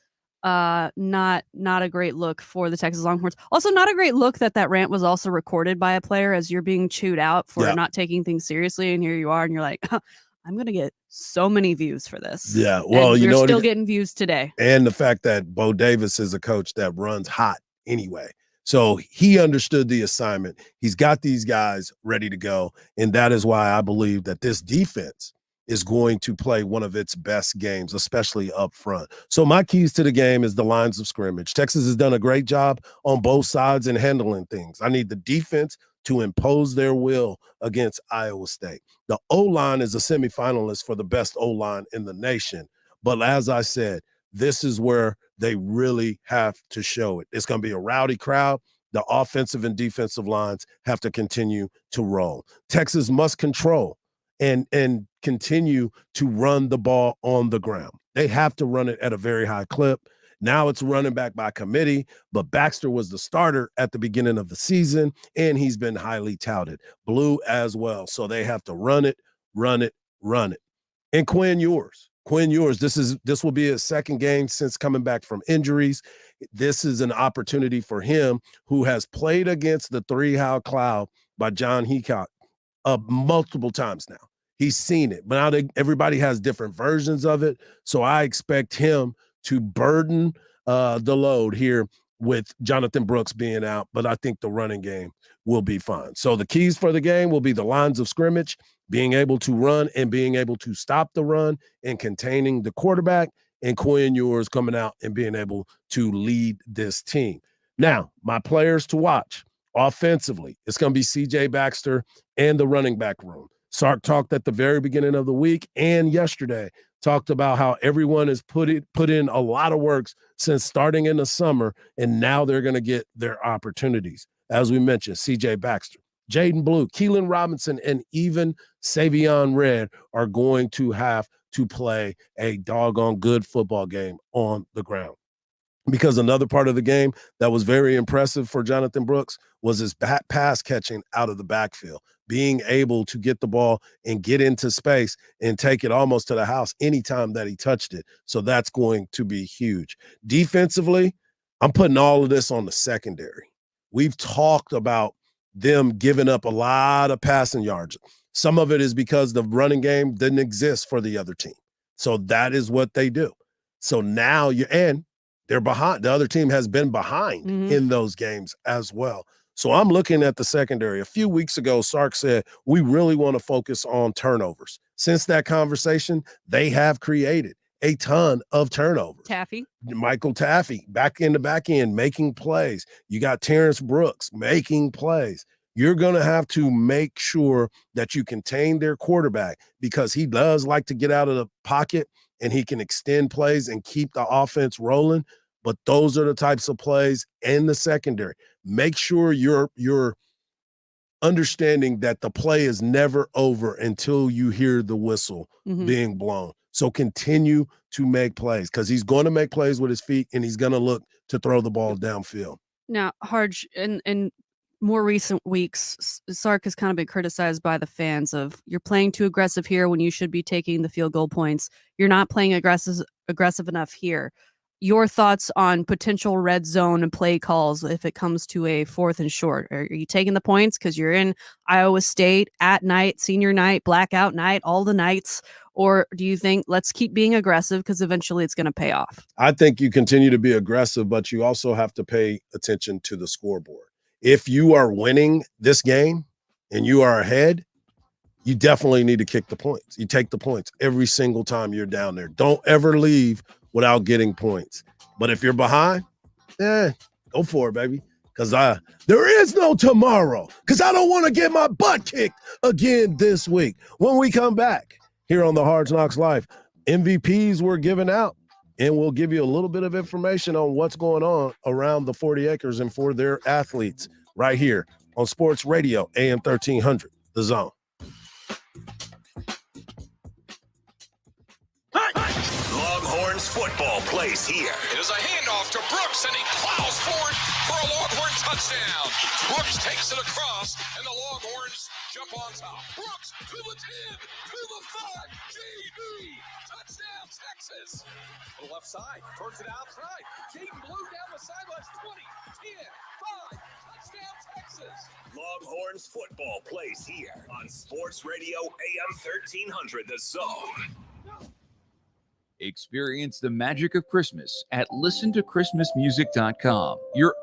B: Not a great look for the Texas Longhorns. Also, not a great look that rant was also recorded by a player as you're being chewed out for
A: Yeah.
B: not taking things seriously. And here you are, and you're like, I'm gonna get so many views for this.
A: Yeah, well,
B: and
A: you
B: we're
A: know what
B: still
A: it-
B: getting views today.
A: And the fact that Bo Davis is a coach that runs hot anyway. So he understood the assignment. He's got these guys ready to go. And that is why I believe that this defense is going to play one of its best games, especially up front. So my keys to the game is the lines of scrimmage. Texas has done a great job on both sides in handling things. I need the defense to impose their will against Iowa State. The O-line is a semifinalist for the best O-line in the nation. But as I said, this is where they really have to show it. It's going to be a rowdy crowd. The offensive and defensive lines have to continue to roll. Texas must control and continue to run the ball on the ground. They have to run it at a very high clip. Now it's running back by committee, but Baxter was the starter at the beginning of the season, and he's been highly touted. Blue as well. So they have to run it. And Quinn Ewers, this will be his second game since coming back from injuries. This is an opportunity for him, who has played against the 3-How Cloud by John Heacock multiple times now. He's seen it, but now everybody has different versions of it. So I expect him to burden the load here with Jonathan Brooks being out, but I think the running game will be fine. So the keys for the game will be the lines of scrimmage, being able to run and being able to stop the run and containing the quarterback, and Quinn Ewers coming out and being able to lead this team. Now, my players to watch offensively, it's going to be C.J. Baxter and the running back room. Sark talked at the very beginning of the week and yesterday, talked about how everyone has put in a lot of works since starting in the summer, and now they're going to get their opportunities. As we mentioned, C.J. Baxter, Jaden Blue, Keelan Robinson, and even Savion Red are going to have to play a doggone good football game on the ground. Because another part of the game that was very impressive for Jonathan Brooks was his pass catching out of the backfield, being able to get the ball and get into space and take it almost to the house anytime that he touched it. So that's going to be huge. Defensively, I'm putting all of this on the secondary. We've talked about them giving up a lot of passing yards. Some of it is because the running game didn't exist for the other team. So that is what they do. So now they're behind. The other team has been behind in those games as well. So I'm looking at the secondary. A few weeks ago, Sark said, we really want to focus on turnovers. Since that conversation, they have created a ton of turnovers. Michael Taffy, back in the back end, making plays. You got Terrence Brooks making plays. You're going to have to make sure that you contain their quarterback, because he does like to get out of the pocket and he can extend plays and keep the offense rolling. But those are the types of plays in the secondary. Make sure you're understanding that the play is never over until you hear the whistle being blown. So continue to make plays, because he's going to make plays with his feet, and he's going to look to throw the ball downfield.
B: Now, Hardge, in more recent weeks, Sark has kind of been criticized by the fans of, you're playing too aggressive here when you should be taking the field goal points. You're not playing aggressive enough here. Your thoughts on potential red zone and play calls if it comes to a 4th and short? Are you taking the points because you're in Iowa State at night, senior night, blackout night, all the nights? Or do you think let's keep being aggressive because eventually it's going to pay off?
A: I think you continue to be aggressive, but you also have to pay attention to the scoreboard. If you are winning this game and you are ahead, you definitely need to kick the points. You take the points every single time you're down there. Don't ever leave without getting points. But if you're behind, go for it, baby. Because there is no tomorrow. Because I don't want to get my butt kicked again this week. When we come back here on the Hard Knocks Live, MVPs were given out, and we'll give you a little bit of information on what's going on around the 40 acres and for their athletes right here on Sports Radio AM 1300, The Zone.
F: Longhorns football plays here.
C: It is a handoff to Brooks, and he plows forward for a Longhorn touchdown. Brooks takes it across, and the Longhorns jump on top. Brooks to the 10, to the 5, JB, touchdown, Texas. To the left side, towards it outside. Jaden Blue down the sidelines, 20, 10, 5, touchdown, Texas.
F: Longhorns football plays here on Sports Radio AM 1300 The Zone.
G: Experience the magic of Christmas at listenToChristmasMusic.com. Your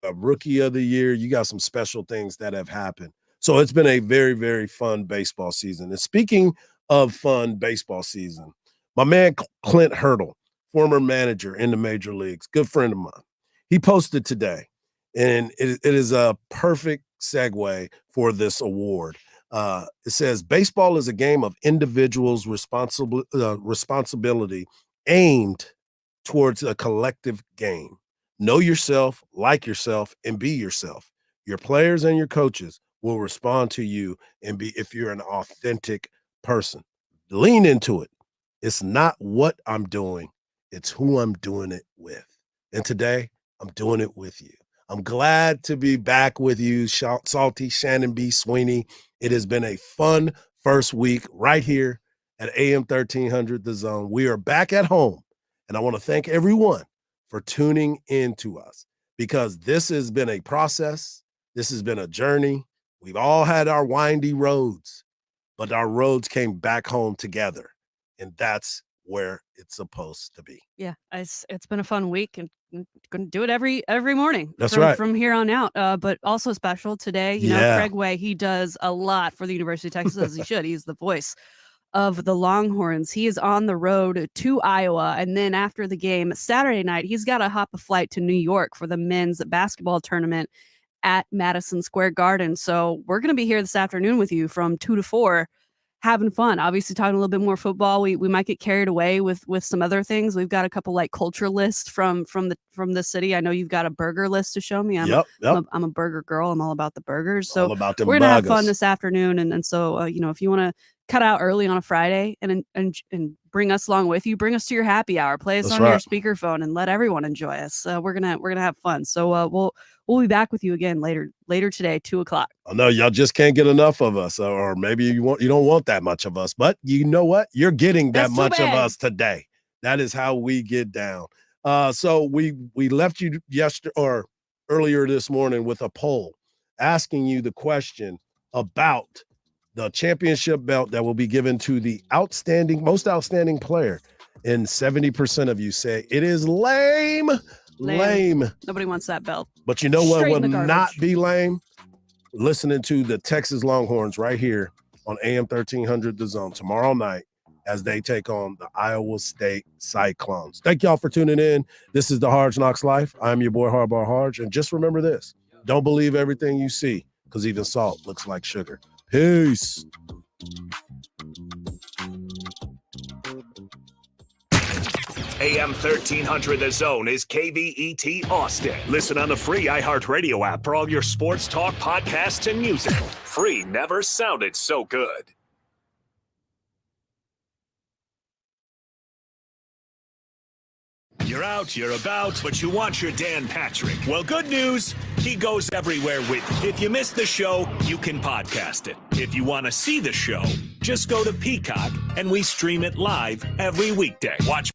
A: a rookie of the year. You got some special things that have happened. So it's been a very, very fun baseball season. And speaking of fun baseball season, my man Clint Hurdle, former manager in the major leagues, good friend of mine, he posted today, and it is a perfect segue for this award. It says, baseball is a game of individuals' responsibility aimed towards a collective game. Know yourself, like yourself, and be yourself. Your players and your coaches will respond to you and be if you're an authentic person. Lean into it. It's not what I'm doing, it's who I'm doing it with. And today, I'm doing it with you. I'm glad to be back with you, Salty Shannon B. Sweeney. It has been a fun first week right here at AM 1300 The Zone. We are back at home, and I want to thank everyone for tuning in to us, because this has been a process. This has been a journey. We've all had our windy roads, but our roads came back home together, and that's where it's supposed to be.
B: Yeah, it's been a fun week, and going to do it every morning.
A: That's right.
B: From here on out. But also special today, you know, Craig Way, he does a lot for the University of Texas, as he should. He's the voice of the Longhorns. He is on the road to Iowa, and then after the game Saturday night, he's got to hop a flight to New York for the men's basketball tournament at Madison Square Garden. So we're going to be here this afternoon with you from 2 to 4, having fun. Obviously talking a little bit more football. We might get carried away with some other things. We've got a couple like culture lists from the city. I know you've got a burger list to show me. I'm a burger girl. I'm all about the burgers. So
A: all about them
B: we're gonna have
A: burgers.
B: fun this afternoon. And so you know, if you want to cut out early on a Friday and bring us along with you, bring us to your happy hour, play us
A: That's
B: on your
A: right.
B: speakerphone, and let everyone enjoy us. We're gonna have fun. So we'll be back with you again later today, 2:00.
A: I know y'all just can't get enough of us, or maybe you don't want that much of us, but you know what? You're getting that
B: That's too
A: much of
B: bad.
A: us today. That is how we get down. So we left you yesterday or earlier this morning with a poll asking you the question about the championship belt that will be given to the most outstanding player. And 70% of you say it is lame.
B: Nobody wants that belt.
A: But you know what
B: Straight
A: will
B: in the garbage.
A: not be lame? Listening to the Texas Longhorns right here on AM 1300 The Zone tomorrow night as they take on the Iowa State Cyclones. Thank y'all for tuning in. This is the Hardge Knocks Life. I'm your boy Hardball Hardge. And just remember this, don't believe everything you see, because even salt looks like sugar. Peace.
F: AM 1300 The Zone is KVET Austin. Listen on the free iHeartRadio app for all your sports talk, podcasts, and music. Free never sounded so good. You're out, you're about, but you want your Dan Patrick. Well, good news, he goes everywhere with you. If you missed the show, you can podcast it. If you want to see the show, just go to Peacock, and we stream it live every weekday. Watch